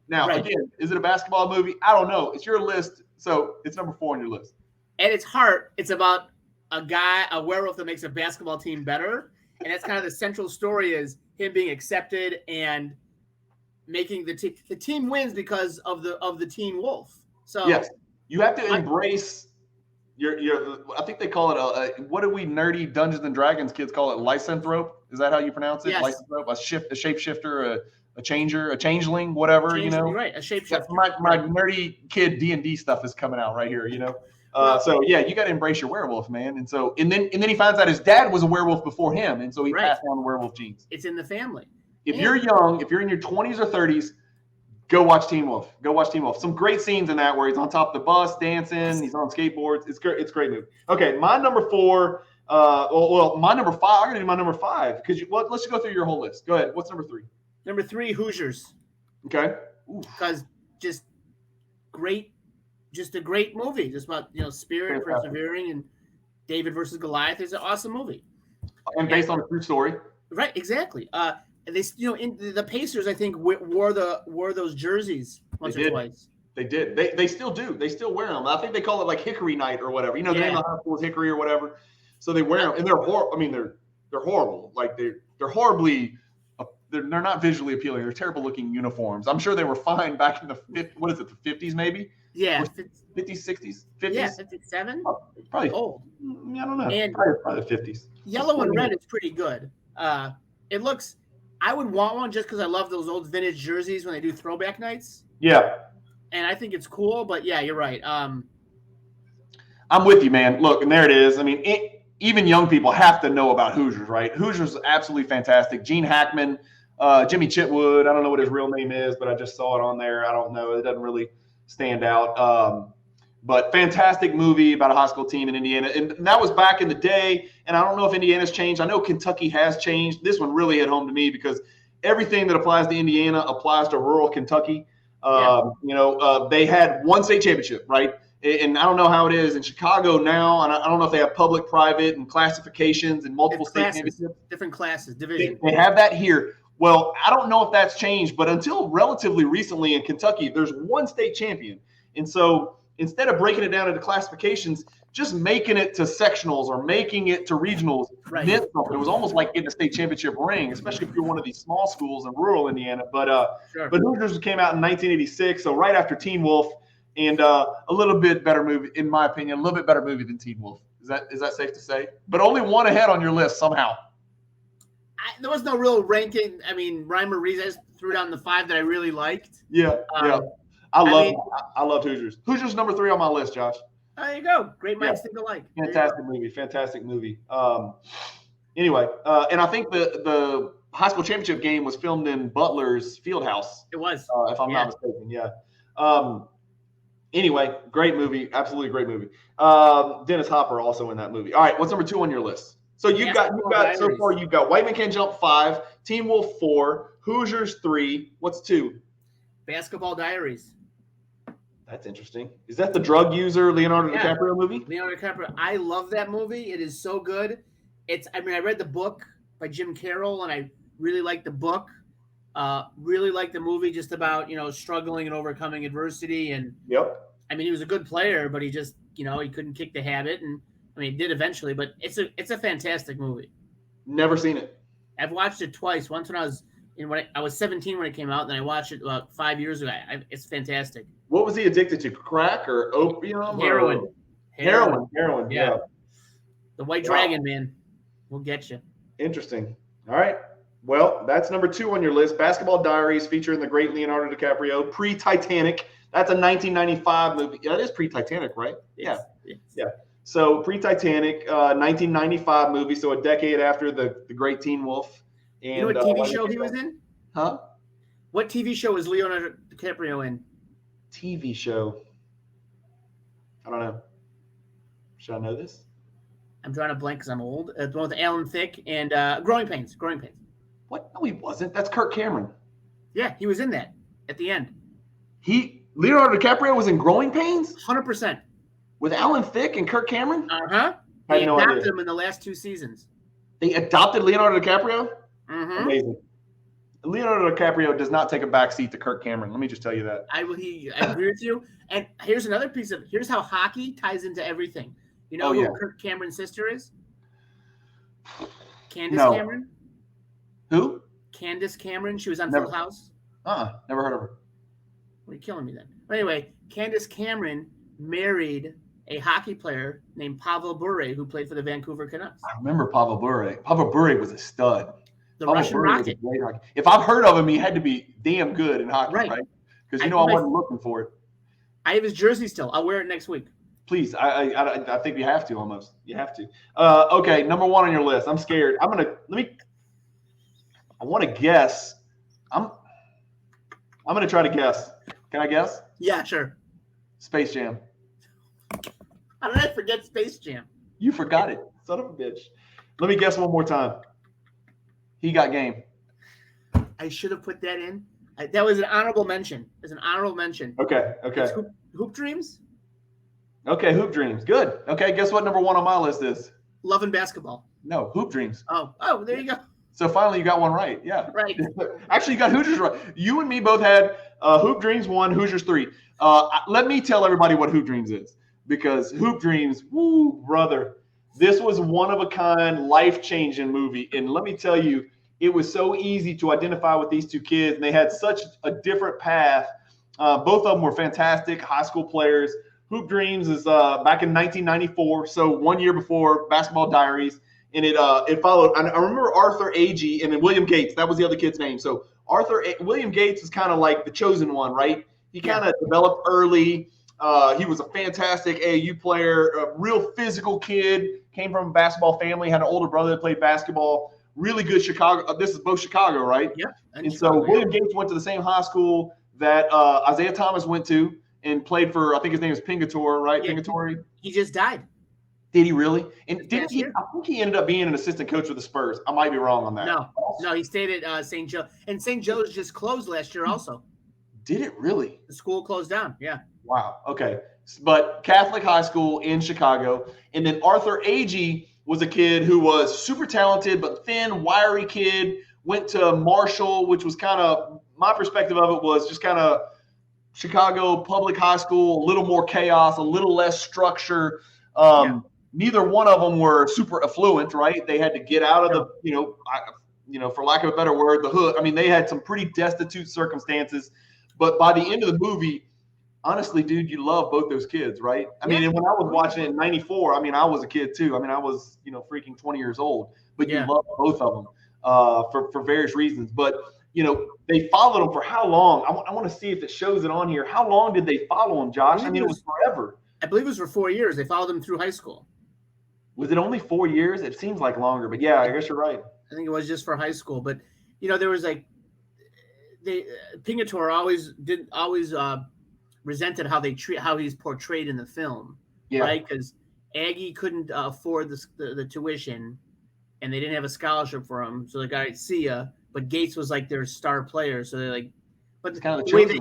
Now, again, is it a basketball movie? I don't know. It's your list, so it's number 4 on your list. At its heart, it's about a werewolf that makes a basketball team better. And that's kind of the central story is him being accepted and making the team wins because of the teen wolf. So yes, you have to embrace I think they call it what do we nerdy Dungeons and Dragons kids call it? Lycanthrope? Is that how you pronounce it? Yes. Lycanthrope, a shapeshifter, a changer, a changeling, whatever, Right, a shapeshifter. My nerdy kid D&D stuff is coming out right here, So yeah, you got to embrace your werewolf, man. And then he finds out his dad was a werewolf before him, and so he passed on the werewolf genes. It's in the family. If you're young, if you're in your 20s or 30s, go watch Teen Wolf. Some great scenes in that where he's on top of the bus dancing. He's on skateboards. It's great. It's a great movie. Okay, my number 4. Well, my number 5. I'm gonna do my number 5 because let's just go through your whole list. Go ahead. What's number 3? Number 3, Hoosiers. Okay. Because just a great movie. Just about spirit, persevering, and David versus Goliath is an awesome movie. And based on a true story. Right. Exactly. They in the Pacers, I think, wore those jerseys once or twice. They did. They still do. They still wear them. I think they call it like Hickory Night or whatever. The name of the high school is Hickory or whatever. So they wear them, and they're horrible. I mean, they're horrible. Like they're horribly. They're not visually appealing. They're terrible looking uniforms. I'm sure they were fine back in the the 50s maybe. Yeah. 50s, 60s, 50s. Yeah, 57. Probably old. I don't know. And probably the 50s. Yellow and red is pretty good. It looks. I would want one just because I love those old vintage jerseys when they do throwback nights. Yeah. And I think it's cool, but yeah, you're right. I'm with you, man. Look, and there it is. I mean, even young people have to know about Hoosiers, right? Hoosiers is absolutely fantastic. Gene Hackman, Jimmy Chitwood. I don't know what his real name is, but I just saw it on there. I don't know. It doesn't really stand out. But fantastic movie about a high school team in Indiana. And that was back in the day. And I don't know if Indiana's changed. I know Kentucky has changed. This one really hit home to me because everything that applies to Indiana applies to rural Kentucky. They had one state championship, right? And I don't know how it is in Chicago now. And I don't know if they have public, private, and classifications and multiple state championships. Different classes, division. They have that here. Well, I don't know if that's changed, but until relatively recently in Kentucky, there's one state champion. And so instead of breaking it down into classifications, just making it to sectionals or making it to regionals meant something. It was almost like getting a state championship ring, especially if you're one of these small schools in rural Indiana. But Hoosiers came out in 1986, so right after Teen Wolf, and a little bit better movie, in my opinion, a little bit better movie than Teen Wolf. Is that safe to say? But only one ahead on your list somehow. There was no real ranking. I mean, Reimer Reese, I just threw down the 5 that I really liked. Yeah. I loved Hoosiers. Hoosiers number 3 on my list, Josh. There you go. Great minds think alike. Fantastic movie. Anyway, and I think the high school championship game was filmed in Butler's Fieldhouse. It was, if I'm not mistaken. Yeah. Anyway, great movie. Absolutely great movie. Dennis Hopper also in that movie. All right, what's number 2 on your list? So you've got so far you've got White Man Can't Jump 5, Teen Wolf 4, Hoosiers 3. What's 2? Basketball Diaries. That's interesting. Is that the drug user Leonardo DiCaprio movie? Leonardo DiCaprio. I love that movie. It is so good. I read the book by Jim Carroll, and I really liked the book. Really liked the movie, just about struggling and overcoming adversity. And he was a good player, but he just he couldn't kick the habit, and he did eventually. But it's a fantastic movie. Never seen it. I've watched it twice. Once when I was 17 when it came out, and I watched it about 5 years ago. It's fantastic. What was he addicted to? Crack or opium? Heroin. Heroin. Yeah. The White Dragon, man. We'll get you. Interesting. All right. Well, that's number 2 on your list. Basketball Diaries featuring the great Leonardo DiCaprio. Pre-Titanic. That's a 1995 movie. That is pre-Titanic, right? Yes. Yeah. So pre-Titanic, 1995 movie. So a decade after the great Teen Wolf. And, you know what TV show he was in? Huh? What TV show was Leonardo DiCaprio in? TV show. I don't know. Should I know this? I'm drawing a blank because I'm old. The one with Alan Thicke and Growing Pains. What? No, he wasn't. That's Kirk Cameron. Yeah, he was in that at the end. Leonardo DiCaprio was in Growing Pains? 100%. With Alan Thicke and Kirk Cameron? Uh-huh. They adopted him in the last 2 seasons. They adopted Leonardo DiCaprio? Mm-hmm. Amazing. Leonardo DiCaprio does not take a backseat to Kirk Cameron. Let me just tell you that. I agree with you. And here's another here's how hockey ties into everything. You know who Kirk Cameron's sister is? Candace Cameron. Who? Candace Cameron. She was on Full House. Never heard of her. What are you killing me then? But anyway, Candace Cameron married a hockey player named Pavel Bure, who played for the Vancouver Canucks. I remember Pavel Bure. Pavel Bure was a stud. The Russian Rocket. If I've heard of him, he had to be damn good in hockey, right? Because I wasn't looking for it. I have his jersey still. I'll wear it next week. Please, I think you have to almost. You have to. Okay, number 1 on your list. I'm scared. I want to guess. I'm gonna try to guess. Can I guess? Yeah, sure. Space Jam. How did I forget Space Jam? You forgot it. Son of a bitch. Let me guess one more time. He got game. I should have put that in. That was an honorable mention. It's an honorable mention. Okay. Hoop Dreams? Okay, Hoop Dreams. Good. Okay, guess what number 1 on my list is? Love and Basketball. No, Hoop Dreams. Oh, there you go. So finally you got one right. Yeah. Right. Actually, you got Hoosiers right. You and me both had Hoop Dreams 1, Hoosiers 3. Let me tell everybody what Hoop Dreams is, because Hoop Dreams, woo, brother, this was one of a kind, life-changing movie. And let me tell you, it was so easy to identify with these two kids. And they had such a different path. Both of them were fantastic high school players. Hoop Dreams is back in 1994, so 1 year before Basketball Diaries. And it followed. I remember Arthur Agee and then William Gates. That was the other kid's name. So William Gates is kind of like the chosen one, right? He kind of developed early. He was a fantastic AAU player, a real physical kid, came from a basketball family, had an older brother that played basketball. Really good Chicago. This is both Chicago, right? Yeah. And so William Gates went to the same high school that Isaiah Thomas went to and played for, I think his name is Pingatore, right? Yeah, Pingatore. He just died. Did he really? And didn't he? Year. I think he ended up being an assistant coach with the Spurs. I might be wrong on that. No, he stayed at St. Joe. And St. Joe's just closed last year also. Did it really? The school closed down, yeah. Wow, okay. But Catholic high school in Chicago. And then Arthur Agee was a kid who was super talented but thin, wiry kid, went to Marshall, which was kind of, my perspective of it was just kind of Chicago public high school, a little more chaos, a little less structure. Neither one of them were super affluent, right? They had to get out of the, for lack of a better word, the hood. I mean, they had some pretty destitute circumstances. But by the end of the movie, honestly, dude, you love both those kids, right? I mean, and when I was watching it in 94, I mean, I was a kid too. I mean, I was, freaking 20 years old. But you love both of them for various reasons. But, they followed them for how long? I want to see if it shows it on here. How long did they follow them, Josh? I mean, it was forever. I believe it was for 4 years. They followed them through high school. Was it only 4 year? It seems like longer, but yeah, I guess you're right. I think it was just for high school. But, there was Pingatore always resented how he's portrayed in the film, right? Because Aggie couldn't afford the tuition, and they didn't have a scholarship for him. So the guy, see ya. But Gates was like their star player, so they're like, but it's kind of the way they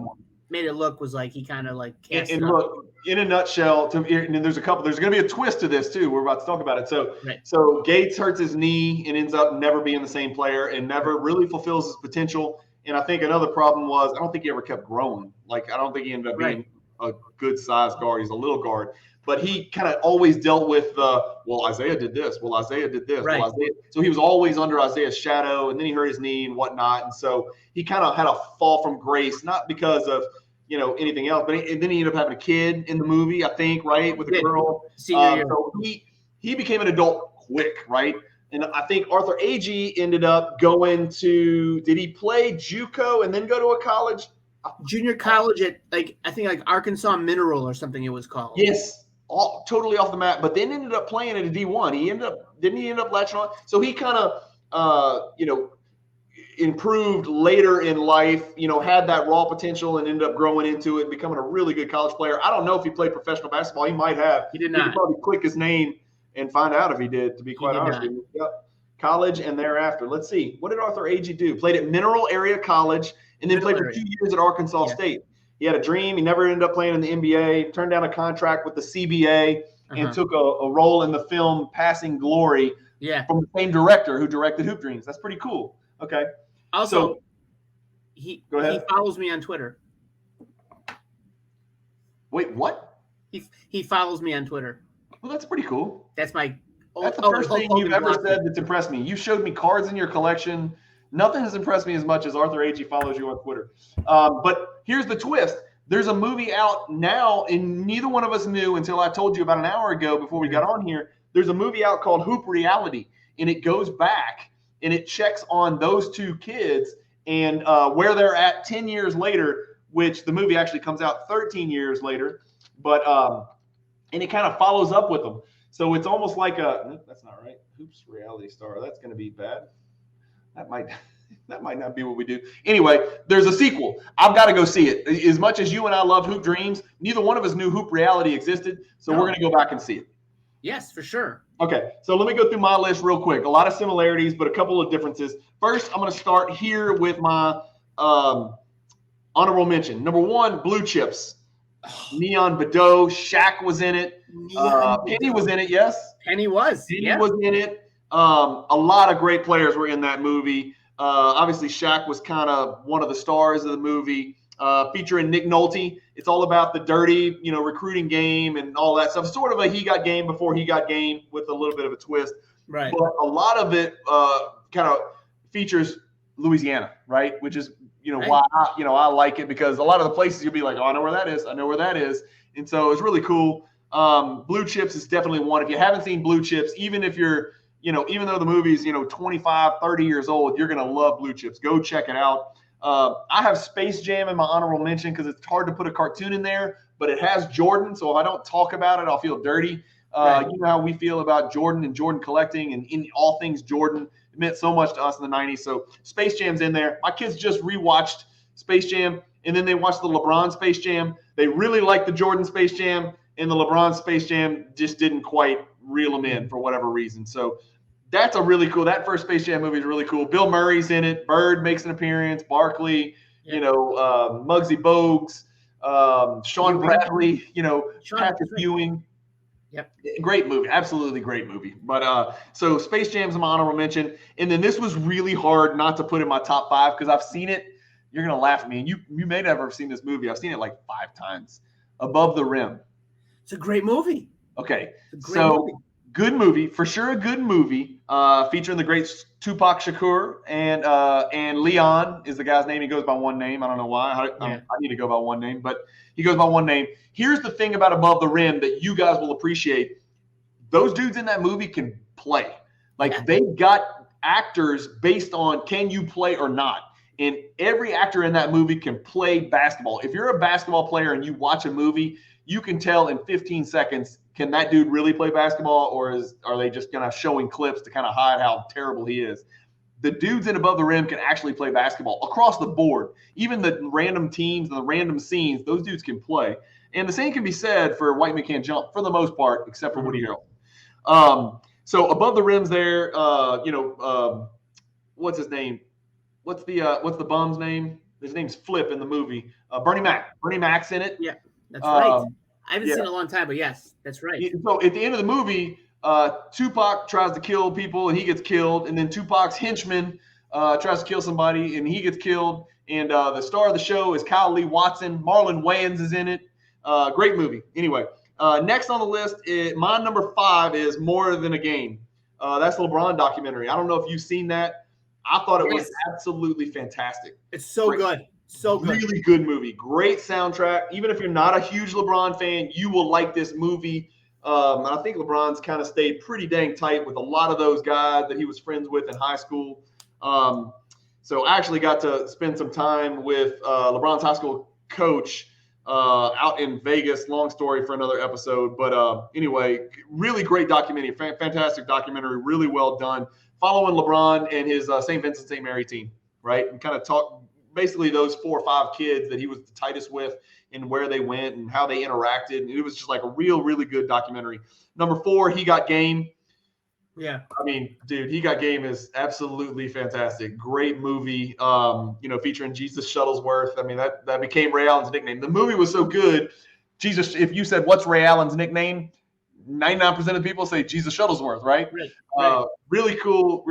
made it look was like he kind of like cast and look, in a nutshell, and there's going to be a twist to this too. We're about to talk about it. So Gates hurts his knee and ends up never being the same player and never really fulfills his potential. And I think another problem was I don't think he ever kept growing. Like I don't think he ended up being a good size guard. He's a little guard. But he kind of always dealt with Isaiah did this. Well, Isaiah did this. Right. Well, so he was always under Isaiah's shadow, and then he hurt his knee and whatnot. And so he kind of had a fall from grace, not because of, anything else, but then he ended up having a kid in the movie, I think, right, with a girl. So he became an adult quick, right? And I think Arthur Agee ended up going to – did he play JUCO and then go to a college? Junior college at, I think Arkansas Mineral or something it was called. Yes. Totally off the map, but then ended up playing at a D1. Didn't he end up latching on? So he kind of, improved later in life, had that raw potential and ended up growing into it, becoming a really good college player. I don't know if he played professional basketball. He might have. He did not. You could probably click his name and find out if he did, to be quite honest with you. Yep. College and thereafter. Let's see. What did Arthur Agee do? Played at Mineral Area College and then played for 2 years at Arkansas State. He had a dream. He never ended up playing in the NBA, turned down a contract with the CBA, and took a role in the film Passing Glory from the same director who directed Hoop Dreams. That's pretty cool. Okay. Also, he follows me on Twitter. Wait, what? He follows me on Twitter. Well, that's pretty cool. That's the first thing you've ever said that's impressed me. You showed me cards in your collection. Nothing has impressed me as much as Arthur Agee follows you on Twitter. But here's the twist. There's a movie out now, and neither one of us knew until I told you about an hour ago before we got on here. There's a movie out called Hoop Reality, and it goes back, and it checks on those two kids and where they're at 10 years later, which the movie actually comes out 13 years later. But and it kind of follows up with them. So it's almost like that's not right. Hoops Reality Star. That's going to be bad. That might not be what we do. Anyway, there's a sequel. I've got to go see it. As much as you and I love Hoop Dreams, neither one of us knew Hoop Reality existed, so we're going to go back and see it. Yes, for sure. Okay, so let me go through my list real quick. A lot of similarities, but a couple of differences. First, I'm going to start here with my honorable mention. Number 1, Blue Chips. Neon Bedeau, Shaq was in it. Penny was in it, yes? Penny was. Penny was in it. A lot of great players were in that movie. Obviously, Shaq was kind of one of the stars of the movie. Featuring Nick Nolte. It's all about the dirty, recruiting game and all that stuff. Sort of a He Got Game before He Got Game with a little bit of a twist. Right. But a lot of it kind of features Louisiana, right? Which is, why I like it, because a lot of the places you'll be like, oh, I know where that is. I know where that is. And so it's really cool. Blue Chips is definitely one. If you haven't seen Blue Chips, even if you're, even though the movie's, 25, 30 years old, you're going to love Blue Chips. Go check it out. I have Space Jam in my honorable mention because it's hard to put a cartoon in there, but it has Jordan. So if I don't talk about it, I'll feel dirty. Right. You know how we feel about Jordan and Jordan collecting and in all things Jordan. It meant so much to us in the 90s. So Space Jam's in there. My kids just rewatched Space Jam, and then they watched the LeBron Space Jam. They really liked the Jordan Space Jam, and the LeBron Space Jam just didn't quite reel them in for whatever reason. So that's a really cool. That first Space Jam movie is really cool. Bill Murray's in it. Bird makes an appearance. Barkley, Muggsy Bogues, Sean Bradley, Patrick Ewing. Yep. Great movie. Absolutely great movie. But so Space Jam's my honorable mention. And then this was really hard not to put in my top 5 because I've seen it. You're going to laugh at me. And you may never have seen this movie. I've seen it like 5 times. Above the Rim. It's a great movie. Okay. Movie. Good movie, for sure. A good movie, featuring the great Tupac Shakur and Leon is the guy's name. He goes by one name. I don't know why. I need to go by one name, but he goes by one name. Here's the thing about Above the Rim that you guys will appreciate: those dudes in that movie can play. They got actors based on can you play or not. And every actor in that movie can play basketball. If you're a basketball player and you watch a movie, you can tell in 15 seconds. Can that dude really play basketball, or are they just kind of showing clips to kind of hide how terrible he is? The dudes in Above the Rim can actually play basketball across the board. Even the random teams and the random scenes, those dudes can play. And the same can be said for White Men Can't Jump for the most part, except for Woody Harrelson. So Above the Rim's there. What's his name? What's the bum's name? His name's Flip in the movie. Bernie Mac. Bernie Mac's in it. Yeah, that's right. I haven't seen it in a long time, but yes, that's right. So at the end of the movie, Tupac tries to kill people and he gets killed. And then Tupac's henchman tries to kill somebody and he gets killed. And the star of the show is Kyle Lee Watson. Marlon Wayans is in it. Great movie. Anyway, next on the list, my number 5 is More Than a Game. That's the LeBron documentary. I don't know if you've seen that. I thought it was absolutely fantastic. It's so good. So good. Really good movie. Great soundtrack. Even if you're not a huge LeBron fan, you will like this movie. And I think LeBron's kind of stayed pretty dang tight with a lot of those guys that he was friends with in high school. So I actually got to spend some time with LeBron's high school coach out in Vegas. Long story for another episode. But anyway, really great documentary. Fantastic documentary. Really well done. Following LeBron and his St. Vincent St. Mary team, right? And kind of talk basically those 4 or 5 kids that he was the tightest with and where they went and how they interacted. And it was just like a really good documentary. Number 4, He Got Game. Yeah. I mean, dude, He Got Game is absolutely fantastic. Great movie, featuring Jesus Shuttlesworth. I mean, that became Ray Allen's nickname. The movie was so good. Jesus, if you said, what's Ray Allen's nickname? 99% of the people say Jesus Shuttlesworth, right? Right. Really cool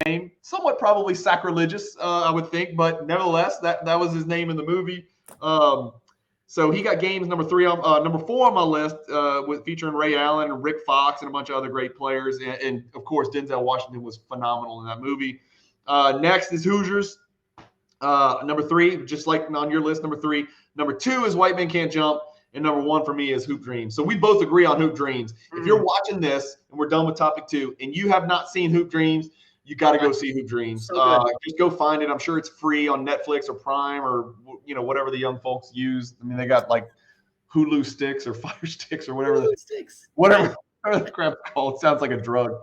name. Somewhat probably sacrilegious, I would think, but nevertheless, that was his name in the movie. So He Got Game's number 4 on my list, with featuring Ray Allen and Rick Fox and a bunch of other great players, and of course Denzel Washington was phenomenal in that movie. Next is Hoosiers, number 3, just like on your list, number 3. Number 2 is White Men Can't Jump. And number 1 for me is Hoop Dreams. So we both agree on Hoop Dreams. If you're watching this and we're done with topic 2 and you have not seen Hoop Dreams, you got to go see Hoop Dreams. Just go find it. I'm sure it's free on Netflix or Prime or whatever the young folks use. I mean, they got like Hulu sticks or Fire sticks or whatever. Whatever the crap's called. It sounds like a drug.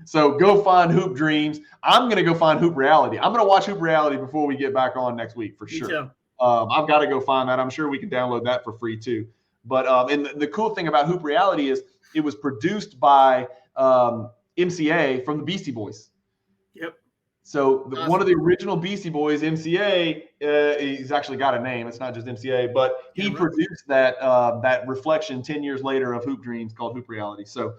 So go find Hoop Dreams. I'm going to go find Hoop Reality. I'm going to watch Hoop Reality before we get back on next week for sure. Too. I've got to go find that. I'm sure we can download that for free too. But and the cool thing about Hoop Reality is It was produced by MCA from the Beastie Boys. Yep. So one of the original Beastie Boys, MCA, he's actually got a name. It's not just MCA, but he produced that reflection 10 years later of Hoop Dreams called Hoop Reality. So,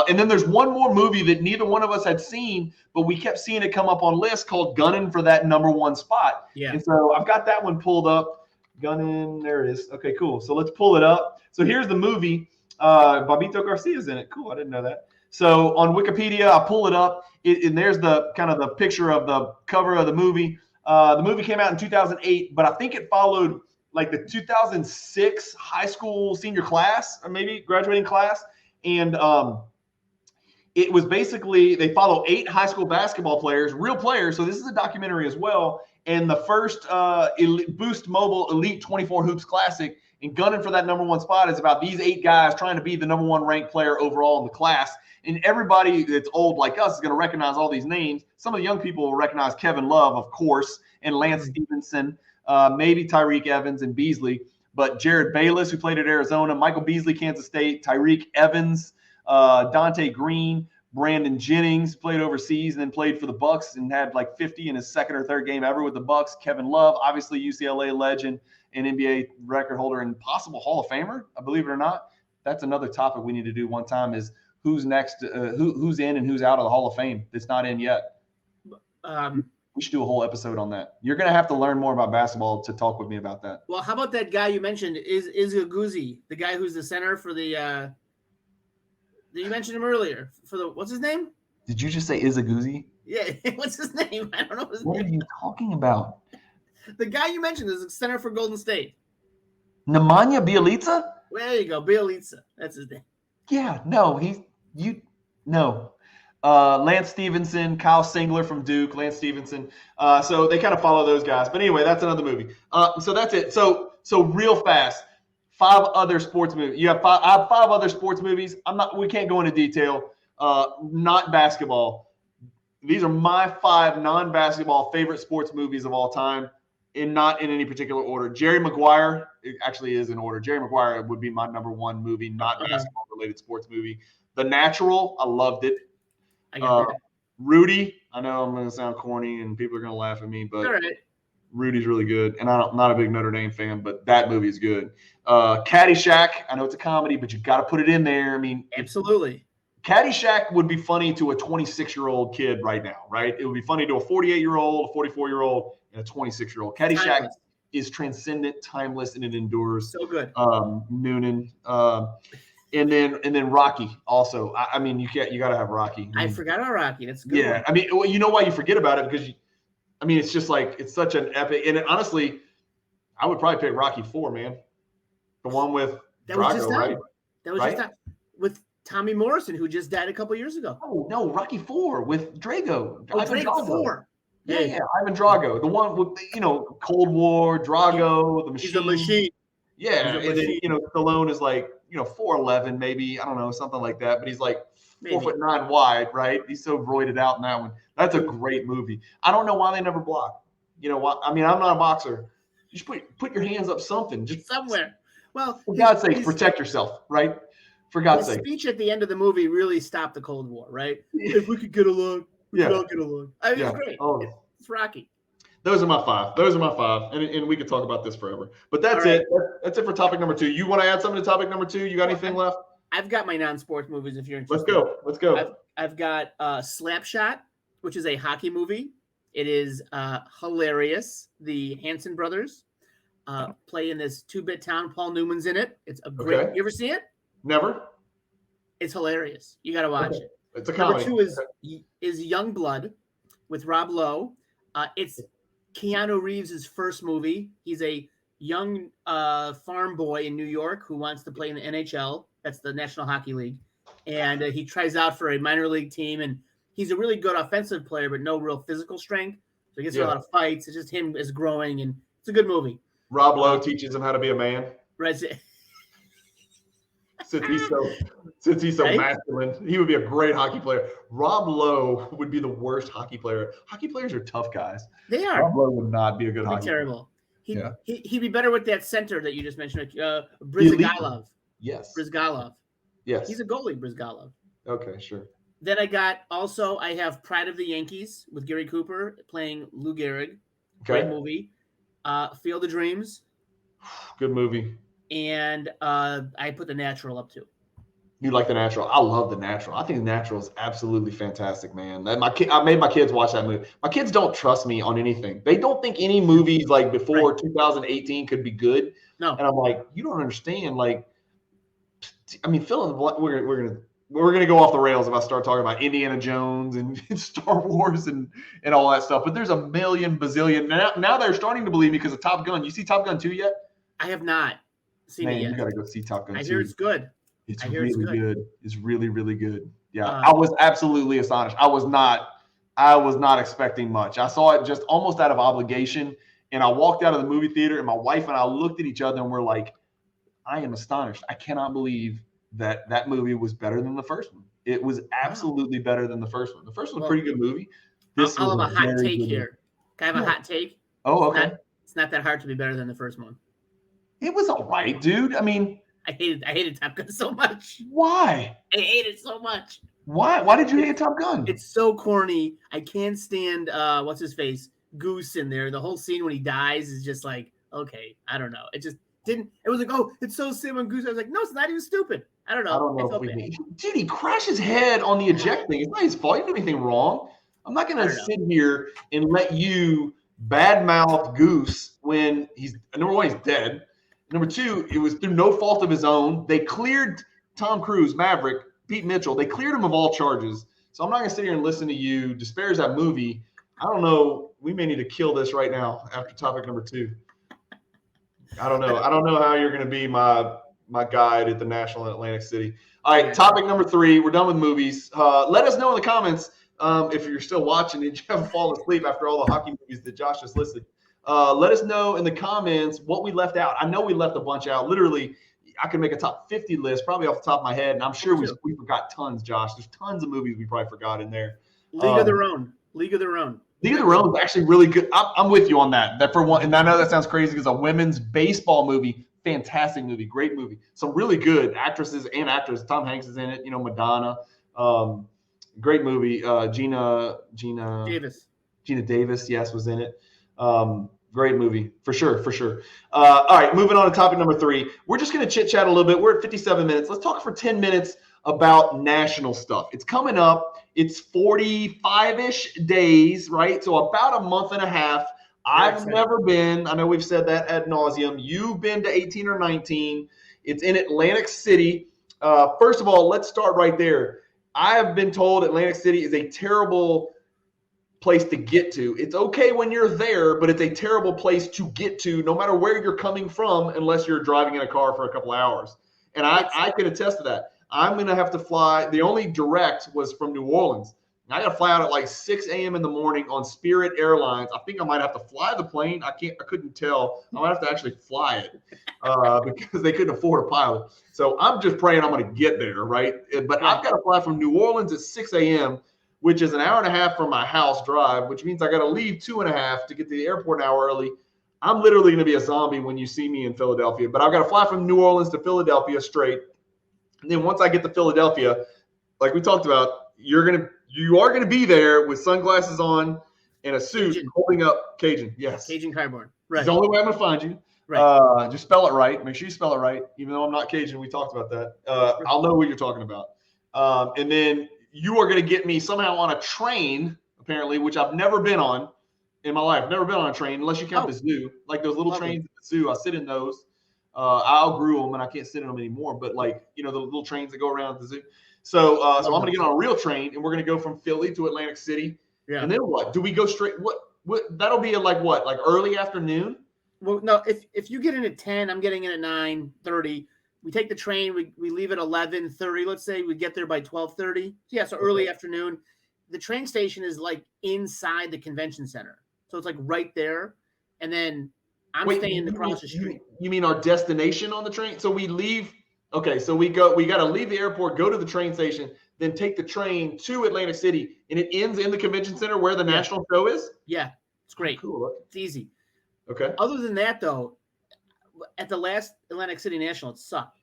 and then there's one more movie that neither one of us had seen, but we kept seeing it come up on lists called Gunning for that #1 spot. Yeah. And so I've got that one pulled up. Gunning, there it is. Okay, cool. So let's pull it up. So here's the movie. Babito Garcia's in it. Cool. I didn't know that. So on Wikipedia, I pull it up, and there's the kind of the picture of the cover of the movie. The movie came out in 2008, but I think it followed like the 2006 high school senior class, or maybe graduating class. And it was basically, they follow 8 high school basketball players, real players. So this is a documentary as well. And the first Boost Mobile Elite 24 Hoops Classic, and gunning for that #1 spot is about these 8 guys trying to be the #1 ranked player overall in the class. And everybody that's old like us is going to recognize all these names. Some of the young people will recognize Kevin Love, of course, and Lance Stevenson, maybe Tyreek Evans and Beasley. But Jared Bayless, who played at Arizona, Michael Beasley, Kansas State, Tyreek Evans, Dante Green, Brandon Jennings, played overseas and then played for the Bucks and had like 50 in his second or third game ever with the Bucks. Kevin Love, obviously UCLA legend and NBA record holder and possible Hall of Famer, believe it or not. That's another topic we need to do one time is who's next, who's in and who's out of the Hall of Fame that's not in yet. We should do a whole episode on that. You're going to have to learn more about basketball to talk with me about that. Well, how about that guy you mentioned, Izaguzzi, the guy who's the center for the you mentioned him earlier for the, what's his name? Did you just say Izaguzzi? Yeah, what's his name? I don't know his name. What are you talking about? The guy you mentioned is the center for Golden State. Nemanja Bjelica? Well, there you go, Bjelica. That's his name. Yeah, no, Lance Stevenson, Kyle Singler from Duke, Lance Stevenson. So they kind of follow those guys. But anyway, that's another movie. So that's it. So real fast, 5 other sports movies. I have 5 other sports movies. We can't go into detail. Not basketball. These are my 5 non-basketball favorite sports movies of all time, and not in any particular order. Jerry Maguire, it actually is in order. Jerry Maguire would be my #1 movie, not basketball-related sports movie. The Natural, I loved it. Rudy, I know I'm going to sound corny and people are going to laugh at me, but all right. Rudy's really good. And I'm not a big Notre Dame fan, but that movie is good. Caddyshack, I know it's a comedy, but you got to put it in there. I mean, absolutely. Caddyshack would be funny to a 26-year-old kid right now, right? It would be funny to a 48-year-old, a 44-year-old, and a 26-year-old. Caddyshack is transcendent, timeless, and it endures. So good. Noonan. And then Rocky also. I mean, you got to have Rocky. I forgot about Rocky. That's a good. Yeah, one. I mean, you know why you forget about it because it's just like it's such an epic. And honestly, I would probably pick Rocky 4, man. The one with Drago, right? That was just with Tommy Morrison, who just died a couple years ago. Oh no, Rocky 4 with Drago. Oh, Drago 4. Yeah, Ivan Drago, the one with Cold War, Drago, the machine. He's a machine. Yeah, and then Stallone is like 4'11", maybe, I don't know, something like that. But he's like 4'9" wide, right? He's so roided out in that one. That's a great movie. I don't know why they never block. You know what? I mean, I'm not a boxer. You should put your hands up something, just somewhere. Well, for God's sake, protect yourself, right? For God's sake. The speech at the end of the movie really stopped the Cold War, right? If we could get along, we could all get along. I mean, it's great. Oh. It's Rocky. Those are my 5. And we could talk about this forever. But that's it. That's it for topic number 2. You want to add something to topic number 2? You got anything left? I've got my non-sports movies if you're interested. Let's go. I've got Slapshot, which is a hockey movie. It is hilarious. The Hanson brothers play in this 2-bit town. Paul Newman's in it. It's a great. Okay. You ever see it? Never. It's hilarious. You got to watch it. It's a comedy. Number 2 is Young Blood with Rob Lowe. It's Keanu Reeves' first movie. He's a young farm boy in New York who wants to play in the NHL. That's the National Hockey League. And he tries out for a minor league team. And he's a really good offensive player, but no real physical strength. So he gets in a lot of fights. It's just him is growing. And it's a good movie. Rob Lowe teaches him how to be a man. Right. Since he's so masculine, he would be a great hockey player. Rob Lowe would be the worst hockey player. Hockey players are tough guys. They are. Rob Lowe would not be a good hockey player. Terrible. He'd be better with that center that you just mentioned, Brizgalov. Yes. Brizgalov. Yes. He's a goalie, Brizgalov. Okay, sure. Then I have Pride of the Yankees with Gary Cooper playing Lou Gehrig. Okay. Great movie. Field of Dreams. Good movie. And I put The Natural up too. You like The Natural? I love The Natural. I think The Natural is absolutely fantastic, man. I made my kids watch that movie. My kids don't trust me on anything. They don't think any movies like before 2018 could be good. No. And I'm like, you don't understand. Like, I mean, fill in the blank. We're gonna go off the rails if I start talking about Indiana Jones and Star Wars and all that stuff. But there's a million bazillion. Now they're starting to believe me because of Top Gun. You see Top Gun 2 yet? I have not seen it yet. You gotta go see Top Gun 2. I hear it's good. It's really good. It's really, really good. Yeah, I was absolutely astonished. I was not expecting much. I saw it just almost out of obligation, and I walked out of the movie theater, and my wife and I looked at each other, and we're like, I am astonished. I cannot believe that movie was better than the first one. It was absolutely better than the first one. The first one was a pretty good movie. I'll have a hot take here. Can I have a hot take? Oh, okay. It's not that hard to be better than the first one. It was all right, dude. I mean, I hated Top Gun so much. Why? I hate it so much. Why did you hate Top Gun? It's so corny. I can't stand what's his face? Goose in there. The whole scene when he dies is just like, okay, I don't know. It just didn't. It was like, oh, it's so simple. Goose. I was like, no, it's not even stupid. I don't know. Dude, he crashed his head on the eject thing. It's not his fault. He didn't do anything wrong. I'm not going to sit here and let you badmouth Goose when he's number one, he's dead. Number two, it was through no fault of his own. They cleared Tom Cruise, Maverick, Pete Mitchell. They cleared him of all charges. So I'm not going to sit here and listen to you disparage that movie. I don't know. We may need to kill this right now after topic number 2. I don't know. I don't know how you're going to be my guide at the National in Atlantic City. All right, topic number 3. We're done with movies. Let us know in the comments if you're still watching and you haven't fallen asleep after all the hockey movies that Josh just listed. Let us know in the comments what we left out. I know we left a bunch out. Literally, I could make a top 50 list probably off the top of my head, and I'm sure we forgot tons, Josh. There's tons of movies we probably forgot in there. League of Their Own. League of Their Own is actually really good. I'm with you on that. That for one, and I know that sounds crazy because a women's baseball movie, fantastic movie, great movie. Some really good actresses and actors. Tom Hanks is in it. You know, Madonna. Great movie. Gina Davis, yes, was in it. Great movie, for sure. All right, moving on to topic number 3. We're just going to chit-chat a little bit. We're at 57 minutes. Let's talk for 10 minutes about national stuff. It's coming up. It's 45-ish days, right? So about a month and a half. I've never been. I know we've said that ad nauseum. You've been to 18 or 19. It's in Atlantic City. First of all, let's start right there. I have been told Atlantic City is a terrible place to get to. It's okay when you're there, but it's a terrible place to get to no matter where you're coming from unless you're driving in a car for a couple hours. And I can attest to that. I'm going to have to fly. The only direct was from New Orleans. I got to fly out at like 6 a.m. in the morning on Spirit Airlines. I think I might have to fly the plane. I couldn't tell. I might have to actually fly it because they couldn't afford a pilot. So I'm just praying I'm going to get there, right? But I've got to fly from New Orleans at 6 a.m., which is an hour and a half from my house drive, which means I got to leave 2.5 to get to the airport an hour early. I'm literally going to be a zombie when you see me in Philadelphia. But I've got to fly from New Orleans to Philadelphia straight. And then once I get to Philadelphia, like we talked about, you are going to be there with sunglasses on and a suit holding up Cajun. Yes. Cajun Cardboard. Right. It's the only way I'm going to find you. Right. Just spell it right. Make sure you spell it right. Even though I'm not Cajun, we talked about that. I'll know what you're talking about. And then you are going to get me somehow on a train, apparently, which I've never been on in my life. Never been on a train unless you count the zoo. Like those little trains at the zoo. I sit in those. I outgrew them and I can't sit in them anymore. But like, you know, the little trains that go around at the zoo. So I'm going to get on a real train and we're going to go from Philly to Atlantic City. Yeah. And then what? Do we go straight? What? That'll be like what? Like early afternoon? Well, no. If you get in at 10, I'm getting in at 9:30. We take the train. We leave at 11:30. Let's say we get there by 12:30. Yeah, so early afternoon. The train station is like inside the convention center, so it's like right there. And then I'm staying across the street. You mean our destination on the train? So we leave. Okay, so we got to leave the airport, go to the train station, then take the train to Atlantic City, and it ends in the convention center where the national show is? Yeah, it's great. Cool. It's easy. Okay. Other than that, though, at the last Atlantic City National, it sucked.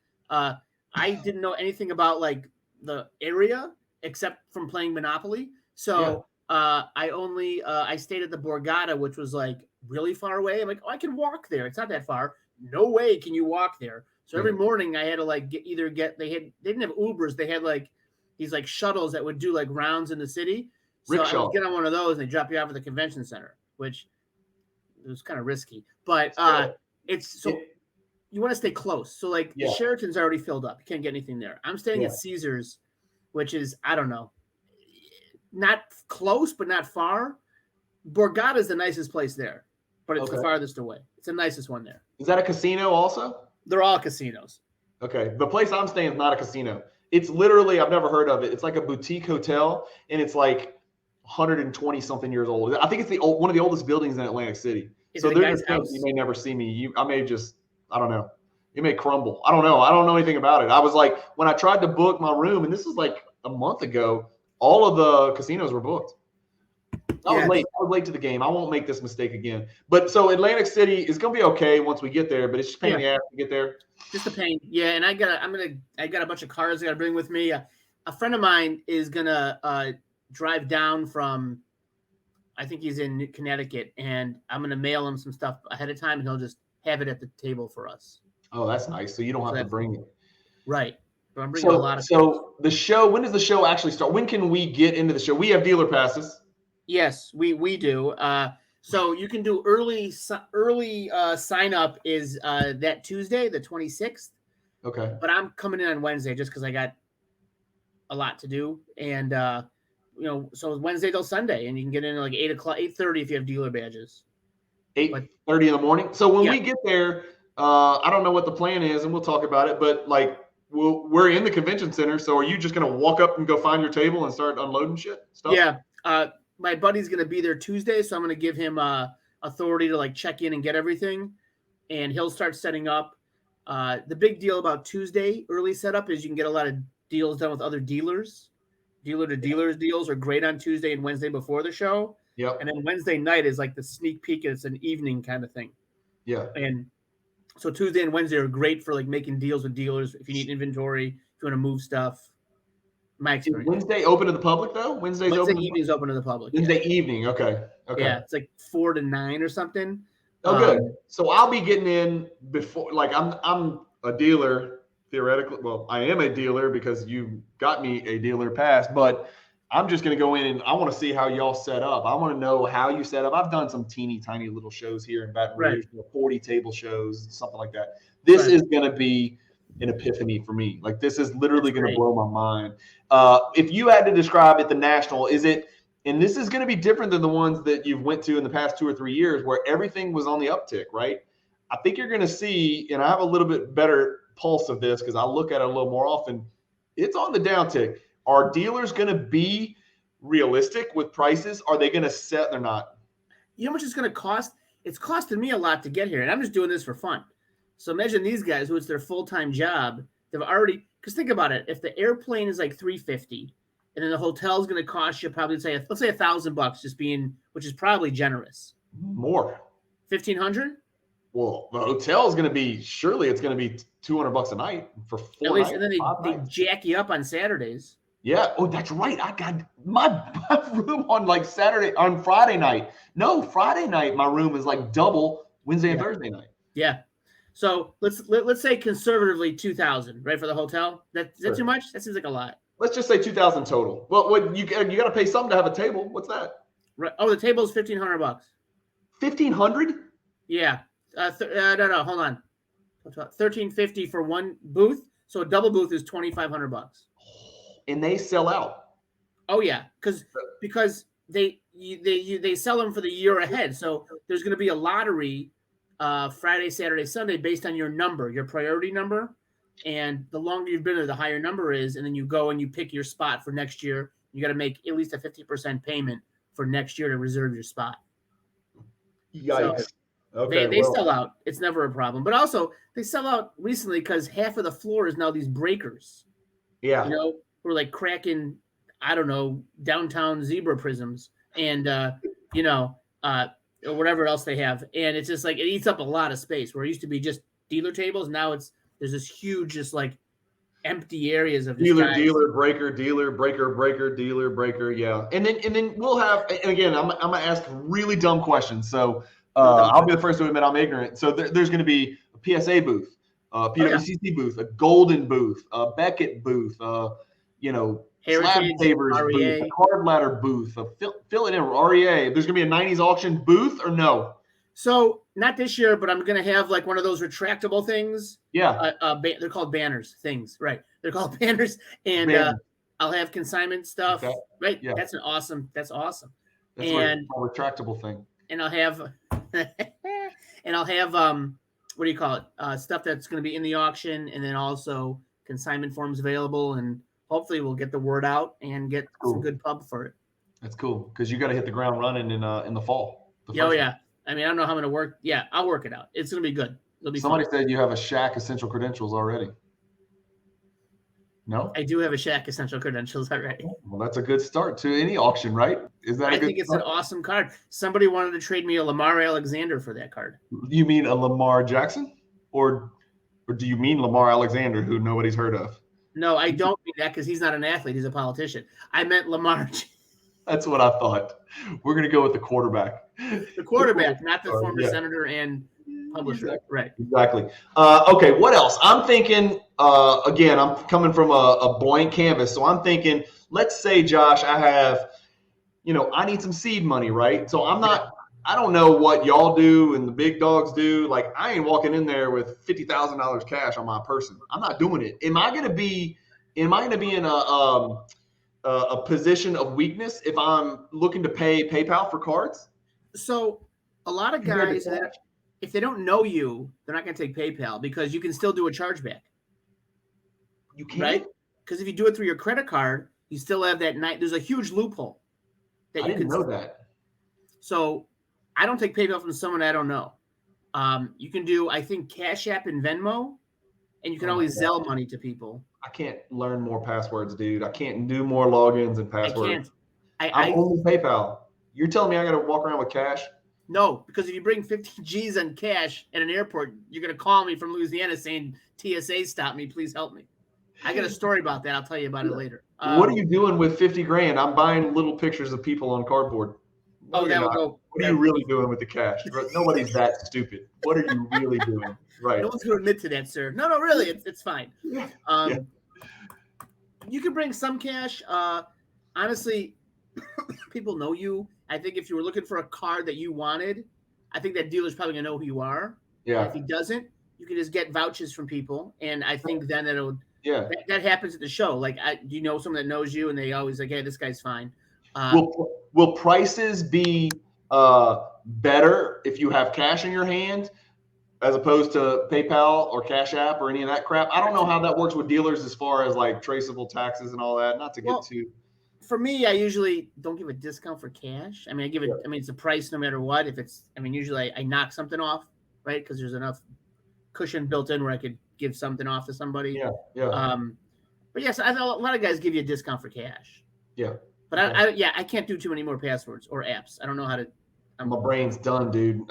I didn't know anything about like the area except from playing Monopoly. So I stayed at the Borgata, which was like really far away. I'm like, oh, I can walk there. It's not that far. No way can you walk there. So every morning I had to like they didn't have Ubers. They had like these like shuttles that would do like rounds in the city. So I would get on one of those and they drop you off at the convention center, which it was kind of risky. But you want to stay close. So like the Sheraton's already filled up. You can't get anything there. I'm staying at Caesars, which is, I don't know, not close, but not far. Borgata is the nicest place there, but it's the farthest away. It's the nicest one there. Is that a casino also? They're all casinos. Okay. The place I'm staying is not a casino. It's literally, I've never heard of it. It's like a boutique hotel, and it's like 120 something years old. I think it's one of the oldest buildings in Atlantic City. So there's a chance you may never see me. I don't know. It may crumble. I don't know. I don't know anything about it. I was like, when I tried to book my room, and this was like a month ago, all of the casinos were booked. I was late. I was late to the game. I won't make this mistake again. But so Atlantic City is going to be okay once we get there, but it's just pain in the ass to get there. Just a pain. Yeah, and I got a bunch of cars I got to bring with me. A friend of mine is going to drive down from, I think he's in Connecticut, and I'm going to mail him some stuff ahead of time, and he'll just have it at the table for us. Oh, that's nice. So you don't have to bring it. Right. But I'm bringing a lot of So the show, when does the show actually start? When can we get into the show? We have dealer passes. Yes, we do. So you can do early sign up is that Tuesday, the 26th. Okay. But I'm coming in on Wednesday just because I got a lot to do. And, so Wednesday till Sunday, and you can get in at like 8:30 if you have dealer badges. 8:30 in the morning. So when we get there, I don't know what the plan is, and we'll talk about it, but like we're in the convention center. So are you just going to walk up and go find your table and start unloading stuff? Yeah. My buddy's going to be there Tuesday, so I'm going to give him authority to like check in and get everything, and he'll start setting up. The big deal about Tuesday early setup is you can get a lot of deals done with other dealers. Dealer to dealers deals are great on Tuesday and Wednesday before the show. Yep. And then Wednesday night is like the sneak peek, and it's an evening kind of thing. Yeah. And so Tuesday and Wednesday are great for like making deals with dealers if you need inventory, if you want to move stuff. My experience. Is Wednesday open to the public though? Wednesday evening's open to the public. Wednesday evening. Okay. Yeah, it's like 4 to 9 or something. Oh, good. So I'll be getting in before. Like I'm a dealer theoretically. Well, I am a dealer because you got me a dealer pass, but I'm just going to go in and I want to see how y'all set up. I want to know how you set up. I've done some teeny tiny little shows here in Baton Rouge, 40 table shows, something like that. This is going to be an epiphany for me. Like this is literally going to blow my mind. If you had to describe it, the National, is it, and this is going to be different than the ones that you've went to in the past 2 or 3 years where everything was on the uptick, right? I think you're going to see, and I have a little bit better pulse of this because I look at it a little more often. It's on the downtick. Are dealers going to be realistic with prices? Are they going to set? They're not. You know how much it's going to cost? It's costing me a lot to get here, and I'm just doing this for fun. So imagine these guys who it's their full-time job. They've already, because think about it. If the airplane is like $350, and then the hotel is going to cost you probably let's say $1,000, just being, which is probably generous. More. 1,500. Well, the hotel is going to be, surely it's going to be $200 a night for 4 At least, nights. And then they jack you up on Saturdays. Yeah. Oh, that's right. I got my room on Friday night. No, Friday night my room is like double Wednesday and Thursday night. Yeah. So let's say conservatively 2,000, right, for the hotel. Is that too much? That seems like a lot. Let's just say 2,000 total. Well, what you got to pay something to have a table. What's that? Right. Oh, the table is $1,500. 1,500? Yeah. No. Hold on. $1,350 for one booth. So a double booth is $2,500. And they sell out. Oh yeah, because they sell them for the year ahead. So there's going to be a lottery Friday, Saturday, Sunday based on your number, your priority number. And the longer you've been there, the higher number is. And then you go and you pick your spot for next year. You got to make at least a 50% payment for next year to reserve your spot. Yikes. So they sell out. It's never a problem. But also, they sell out recently because half of the floor is now these breakers. Yeah. You know, we're like cracking, I don't know, downtown zebra prisms and, or whatever else they have. And it's just like, it eats up a lot of space where it used to be just dealer tables. Now there's this huge, just like empty areas of dealer, breaker, breaker. Yeah. And then we'll have, and again, I'm going to ask really dumb questions. So I'll be the first to admit I'm ignorant. So there's going to be a PSA booth, PWCC booth, a Golden booth, a Beckett booth, Slab Savers booth, a Card Ladder booth, fill it in, REA. There's going to be a 90s auction booth or no? So not this year, but I'm going to have like one of those retractable things. Yeah. They're called banners things, right? They're called banners. And I'll have consignment stuff, right? Yeah. That's awesome. That's a retractable thing. And I'll have, what do you call it? Stuff that's going to be in the auction, and then also consignment forms available, and hopefully we'll get the word out and get some good pub for it. That's cool, because you got to hit the ground running in the fall. Yeah. I mean, I don't know how I'm going to work. Yeah, I'll work it out. It's going to be good. It'll be Somebody said you have a Shack Essential Credentials already. No? I do have a Shack Essential Credentials already. Well, that's a good start to any auction, right? I think it's an awesome card. Somebody wanted to trade me a Lamar Alexander for that card. You mean a Lamar Jackson? Or do you mean Lamar Alexander, who nobody's heard of? No, I don't mean that, because he's not an athlete. He's a politician. I meant Lamar. That's what I thought. We're going to go with the quarterback. The quarterback, not the former senator and publisher. Exactly. Right. Exactly. Okay, what else? I'm thinking, again, I'm coming from a blank canvas. So I'm thinking, let's say, Josh, I have, I need some seed money, right? So I don't know what y'all do and the big dogs do. Like, I ain't walking in there with $50,000 cash on my person. I'm not doing it. Am I going to be in a position of weakness if I'm looking to pay PayPal for cards? So a lot of guys, if they don't know you, they're not going to take PayPal, because you can still do a chargeback. You can? Right? Because if you do it through your credit card, you still have that night. There's a huge loophole. I didn't know that. So I don't take PayPal from someone I don't know. You can do, I think, Cash App and Venmo, and you can always Zelle money to people. I can't learn more passwords, dude. I can't do more logins and passwords. I can't. I'm only PayPal. You're telling me I got to walk around with cash? No, because if you bring 50 G's on cash at an airport, you're going to call me from Louisiana saying, TSA stopped me. Please help me. I got a story about that. I'll tell you about it later. What are you doing with 50 grand? I'm buying little pictures of people on cardboard. That will go. What are you really doing with the cash? Nobody's that stupid. What are you really doing? Right. No one's going to admit to that, sir. No, really. It's fine. You can bring some cash. Honestly, people know you. I think if you were looking for a card that you wanted, I think that dealer's probably going to know who you are. Yeah. And if he doesn't, you can just get vouchers from people. And I think then that happens at the show. Like, do you know someone that knows you and they always like, hey, this guy's fine. Will prices be better if you have cash in your hand as opposed to PayPal or Cash App or any of that crap? I don't know how that works with dealers as far as like traceable taxes and all that. Not to get too. For me, I usually don't give a discount for cash. I mean, it's a price no matter what. Usually I knock something off, right? Because there's enough cushion built in where I could give something off to somebody. Yeah. But yes, I know a lot of guys give you a discount for cash. Yeah. But I can't do too many more passwords or apps. I don't know how to. My brain's done, dude.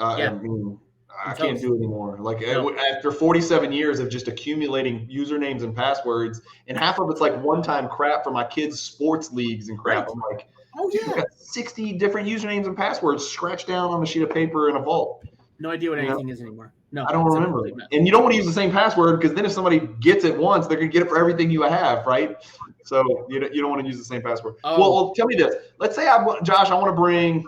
I can't do it anymore. Like after 47 years of just accumulating usernames and passwords, and half of it's like one-time crap for my kids' sports leagues and crap. Right. I'm like, I got 60 different usernames and passwords scratched down on a sheet of paper in a vault. No idea what anything is anymore. No, I don't remember. And you don't want to use the same password, because then if somebody gets it once, they're going to get it for everything you have, right? So you don't want to use the same password. Well, tell me this. Let's say, Josh, I want to bring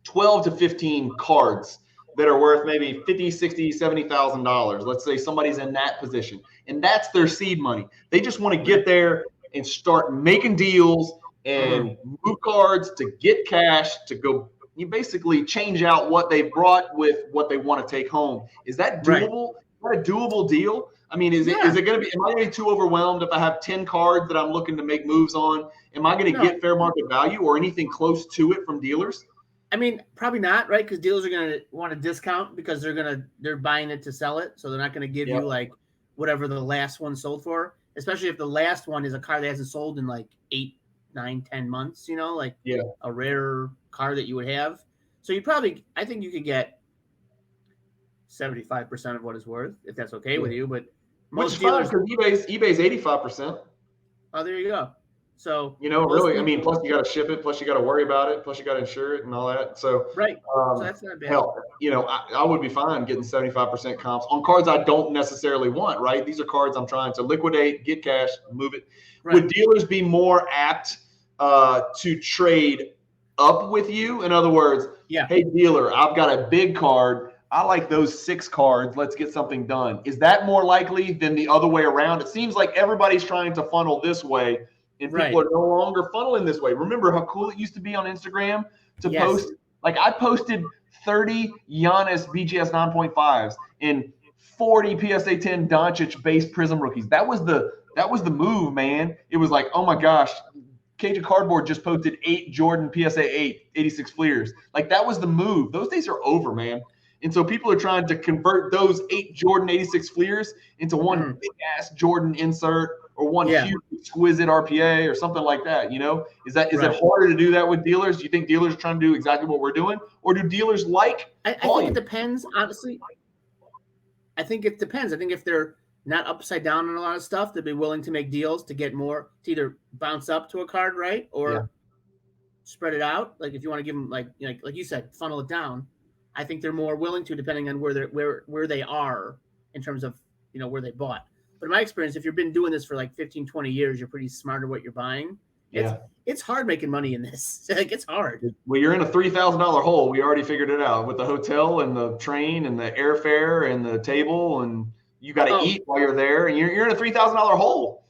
12 to 15 cards that are worth maybe $50,000, $60,000, $70,000. Let's say somebody's in that position, and that's their seed money. They just want to get there and start making deals and move cards to get cash to go. You basically change out what they brought with what they want to take home. Is that doable? Right. Is that a doable deal? I mean, is it going to be? Am I going to be too overwhelmed if I have 10 cards that I'm looking to make moves on? Am I going to get fair market value or anything close to it from dealers? I mean, probably not, right? Because dealers are going to want a discount because they're buying it to sell it, so they're not going to give you like whatever the last one sold for. Especially if the last one is a car that hasn't sold in like 8, 9, 10 months. A rare car that you would have. So I think you could get 75% of what it's worth if that's okay with you. But Which is fine because eBay's 85%. Oh, there you go. So really, I mean, plus you got to ship it, plus you got to worry about it, plus you got to insure it and all that. So right, so that's not bad. Hell, I would be fine getting 75% comps on cards I don't necessarily want. Right, these are cards I'm trying to liquidate, get cash, move it. Right. Would dealers be more apt to trade up with you? In other words, hey dealer, I've got a big card. I like those 6 cards. Let's get something done. Is that more likely than the other way around? It seems like everybody's trying to funnel this way, and people are no longer funneling this way. Remember how cool it used to be on Instagram to post? Like I posted 30 Giannis BGS 9.5s and 40 PSA 10 Doncic base Prism rookies. That was the move, man. It was like, oh my gosh, Cajun Cardboard just posted 8 Jordan PSA 8 86 Fleers. Like that was the move. Those days are over, man. And so people are trying to convert those 8 Jordan 86 Fleers into one big ass Jordan insert or one huge exquisite RPA or something like that. Is it harder to do that with dealers? Do you think dealers are trying to do exactly what we're doing, or do dealers like? I think it depends, honestly. I think it depends. I think if they're not upside down on a lot of stuff, they'd be willing to make deals to get more, to either bounce up to a card, right, or spread it out. Like if you want to give them, like you said, funnel it down. I think they're more willing to, depending on where they are in terms of where they bought. But in my experience, if you've been doing this for like 15, 20 years, you're pretty smart at what you're buying. It's hard making money in this. Like it's hard. Well, you're in a $3,000 hole. We already figured it out with the hotel and the train and the airfare and the table, and you got to eat while you're there, and you're in a $3,000 hole.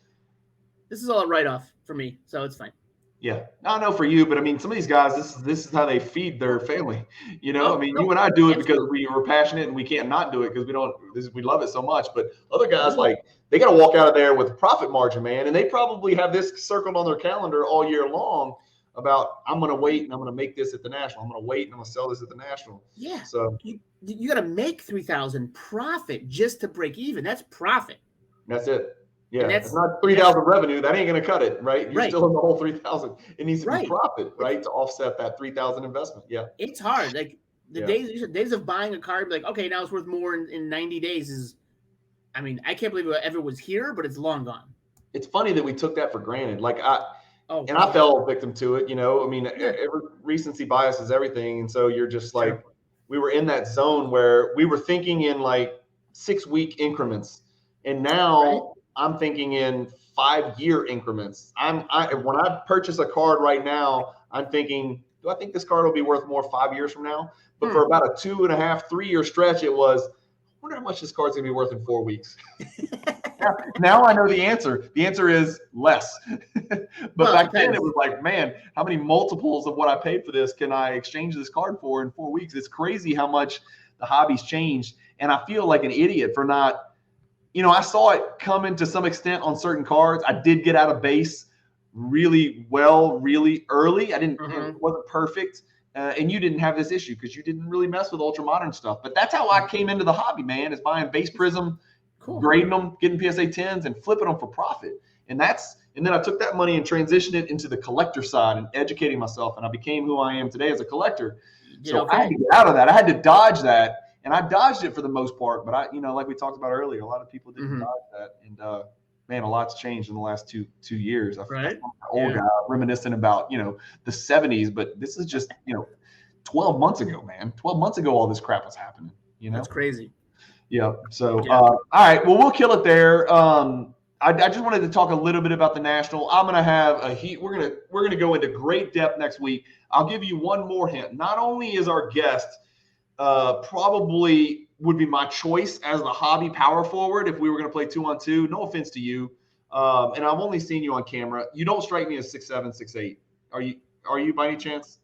This is all a write-off for me, so it's fine. Yeah, I know for you, but I mean, some of these guys, this is how they feed their family. You and I do it because we were passionate and we can't not do it because we love it so much. But other guys, like, they got to walk out of there with a profit margin, man, and they probably have this circled on their calendar all year long about I'm going to wait and I'm going to make this at the National. I'm going to wait and I'm going to sell this at the National. Yeah. So you got to make $3,000 profit just to break even. That's profit. That's it. Yeah, it's not 3,000 revenue. That ain't going to cut it, right? You're still in the whole 3,000. It needs to be profit, right, to offset that 3,000 investment. Yeah, it's hard. Like the days of buying a car, like okay, now it's worth more in 90 days. Is, I mean, I can't believe it ever was here, but it's long gone. It's funny that we took that for granted. Like I fell victim to it. I mean, every recency bias is everything, and so you're just like, we were in that zone where we were thinking in like 6-week increments, and now. I'm thinking in 5-year increments. When I purchase a card right now, I'm thinking, do I think this card will be worth more 5 years from now? But for about a 2.5, 3-year stretch, it was, I wonder how much this card's gonna be worth in 4 weeks. Now I know the answer. The answer is less. But back then it was like, man, how many multiples of what I paid for this can I exchange this card for in 4 weeks? It's crazy how much the hobby's changed. And I feel like an idiot for not, I saw it coming to some extent on certain cards. I did get out of base really well, really early. It wasn't perfect. And you didn't have this issue because you didn't really mess with ultra modern stuff. But that's how I came into the hobby, man, is buying base Prism, grading them, getting PSA 10s and flipping them for profit. And then I took that money and transitioned it into the collector side and educating myself. And I became who I am today as a collector. I had to get out of that. I had to dodge that. And I dodged it for the most part, but like we talked about earlier, a lot of people didn't dodge that. And man, a lot's changed in the last two years. I feel like I'm an old guy reminiscing about, the 70s, but this is just, 12 months ago, man. 12 months ago, all this crap was happening, That's crazy. Yeah. So, all right, well, we'll kill it there. I just wanted to talk a little bit about the National. I'm going to have we're going to go into great depth next week. I'll give you one more hint. Not only is our guest probably would be my choice as the hobby power forward if we were going to play 2-on-2. No offense to you. And I've only seen you on camera. You don't strike me as 6'7", 6'8". Are you by any chance?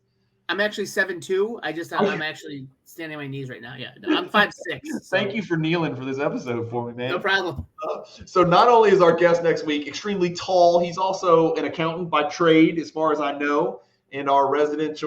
I'm actually 7'2". I'm actually standing on my knees right now. Yeah, no, I'm 5'6". So. Thank you for kneeling for this episode for me, man. No problem. So not only is our guest next week extremely tall, he's also an accountant by trade, as far as I know, and our resident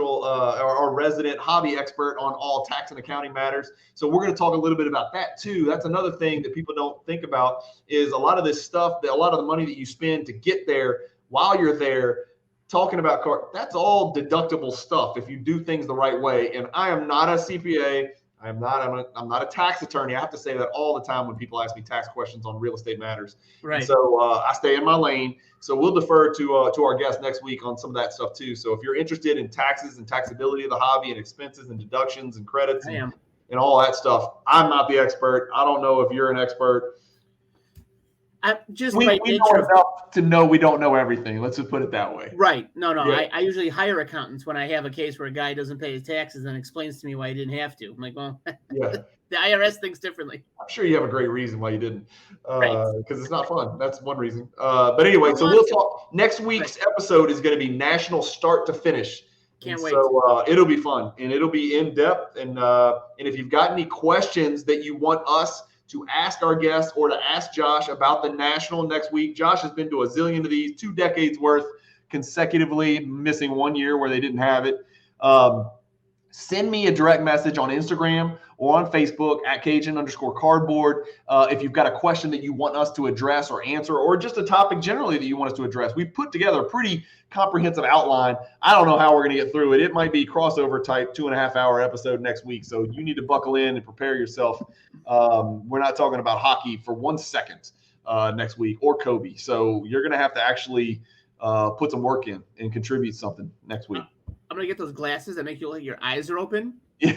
hobby expert on all tax and accounting matters. So we're going to talk a little bit about that too. That's another thing that people don't think about is a lot of this stuff, a lot of the money that you spend to get there while you're there, talking about that's all deductible stuff if you do things the right way. And I am not a CPA. I'm not a tax attorney. I have to say that all the time when people ask me tax questions on real estate matters. Right. And so I stay in my lane. So we'll defer to our guest next week on some of that stuff too. So if you're interested in taxes and taxability of the hobby and expenses and deductions and credits and all that stuff, I'm not the expert. I don't know if you're an expert. We know enough to know we don't know everything. Let's just put it that way. Right. No. Yeah. I usually hire accountants when I have a case where a guy doesn't pay his taxes and explains to me why he didn't have to. I'm like, well, the IRS thinks differently. I'm sure you have a great reason why you didn't, because it's not fun. That's one reason. But anyway, so we'll talk. Next week's episode is going to be national start to finish. Can't wait. So it'll be fun and it'll be in depth. And if you've got any questions that you want us to ask our guests or to ask Josh about the national next week. Josh has been to a zillion of these, 2 decades worth consecutively, missing 1 year where they didn't have it. Send me a direct message on Instagram or on Facebook at Cajun_cardboard. If you've got a question that you want us to address or answer, or just a topic generally that you want us to address. We've put together a pretty comprehensive outline. I don't know how we're going to get through it. It might be crossover type 2.5-hour episode next week. So you need to buckle in and prepare yourself. We're not talking about hockey for 1 second next week or Kobe. So you're going to have to actually put some work in and contribute something next week. I'm going to get those glasses that make you look like your eyes are open. Yeah.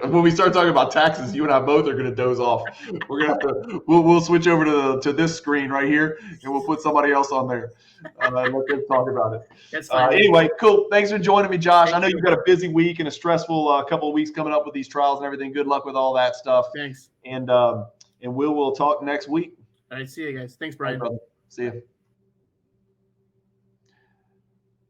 When we start talking about taxes, you and I both are going to doze off. We're going to have to. We'll switch over to this screen right here, and we'll put somebody else on there. Let them talk about it. That's fine. Anyway, cool. Thanks for joining me, Josh. I know you've got a busy week and a stressful couple of weeks coming up with these trials and everything. Good luck with all that stuff. Thanks. And we'll talk next week. All right. See you guys. Thanks, Brian. Bye, see you.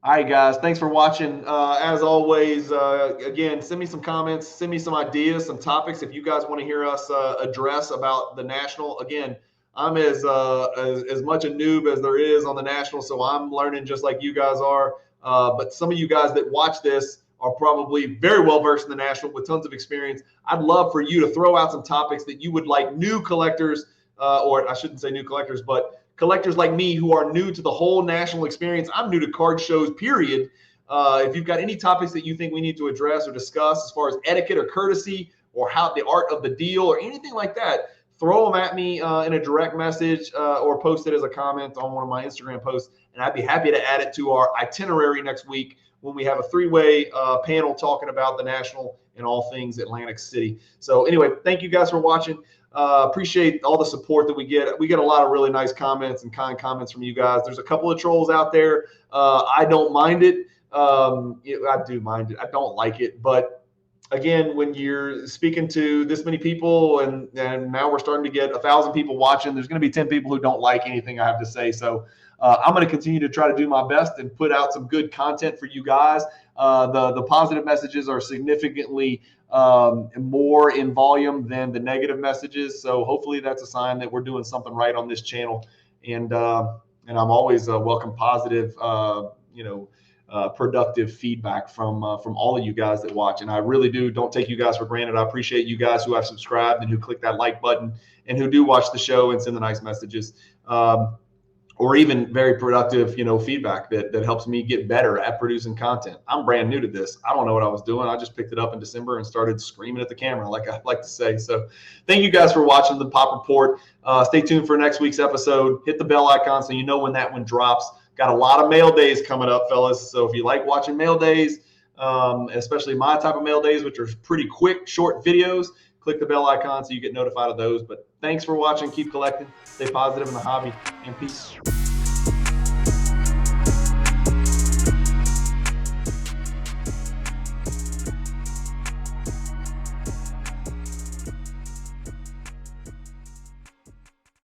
All right, guys. Thanks for watching. As always, again, send me some comments, send me some ideas, some topics if you guys want to hear us address about the national. Again, I'm as much a noob as there is on the national, so I'm learning just like you guys are. But some of you guys that watch this are probably very well versed in the national with tons of experience. I'd love for you to throw out some topics that you would like new collectors, or I shouldn't say new collectors, but collectors like me who are new to the whole national experience. I'm new to card shows, period. If you've got any topics that you think we need to address or discuss as far as etiquette or courtesy or how the art of the deal or anything like that, throw them at me in a direct message or post it as a comment on one of my Instagram posts, and I'd be happy to add it to our itinerary next week when we have a 3-way panel talking about the national and all things Atlantic City. So anyway, thank you guys for watching. Appreciate all the support that we get. We get a lot of really nice comments and kind comments from you guys. There's a couple of trolls out there. I don't mind it. I do mind it. I don't like it. But again, when you're speaking to this many people and now we're starting to get 1,000 people watching, there's going to be 10 people who don't like anything I have to say. So I'm going to continue to try to do my best and put out some good content for you guys. The positive messages are significantly more in volume than the negative messages. So hopefully that's a sign that we're doing something right on this channel. And I'm always welcome positive, productive feedback from all of you guys that watch. And I really don't take you guys for granted. I appreciate you guys who have subscribed and who click that like button and who do watch the show and send the nice messages. Or even very productive, feedback that helps me get better at producing content. I'm brand new to this. I don't know what I was doing. I just picked it up in December and started screaming at the camera, like I like to say. So thank you guys for watching the Pop Report. Stay tuned for next week's episode. Hit the bell icon so you know when that one drops. Got a lot of mail days coming up, fellas. So if you like watching mail days, especially my type of mail days, which are pretty quick, short videos, click the bell icon so you get notified of those. But thanks for watching. Keep collecting. Stay positive in the hobby. And peace.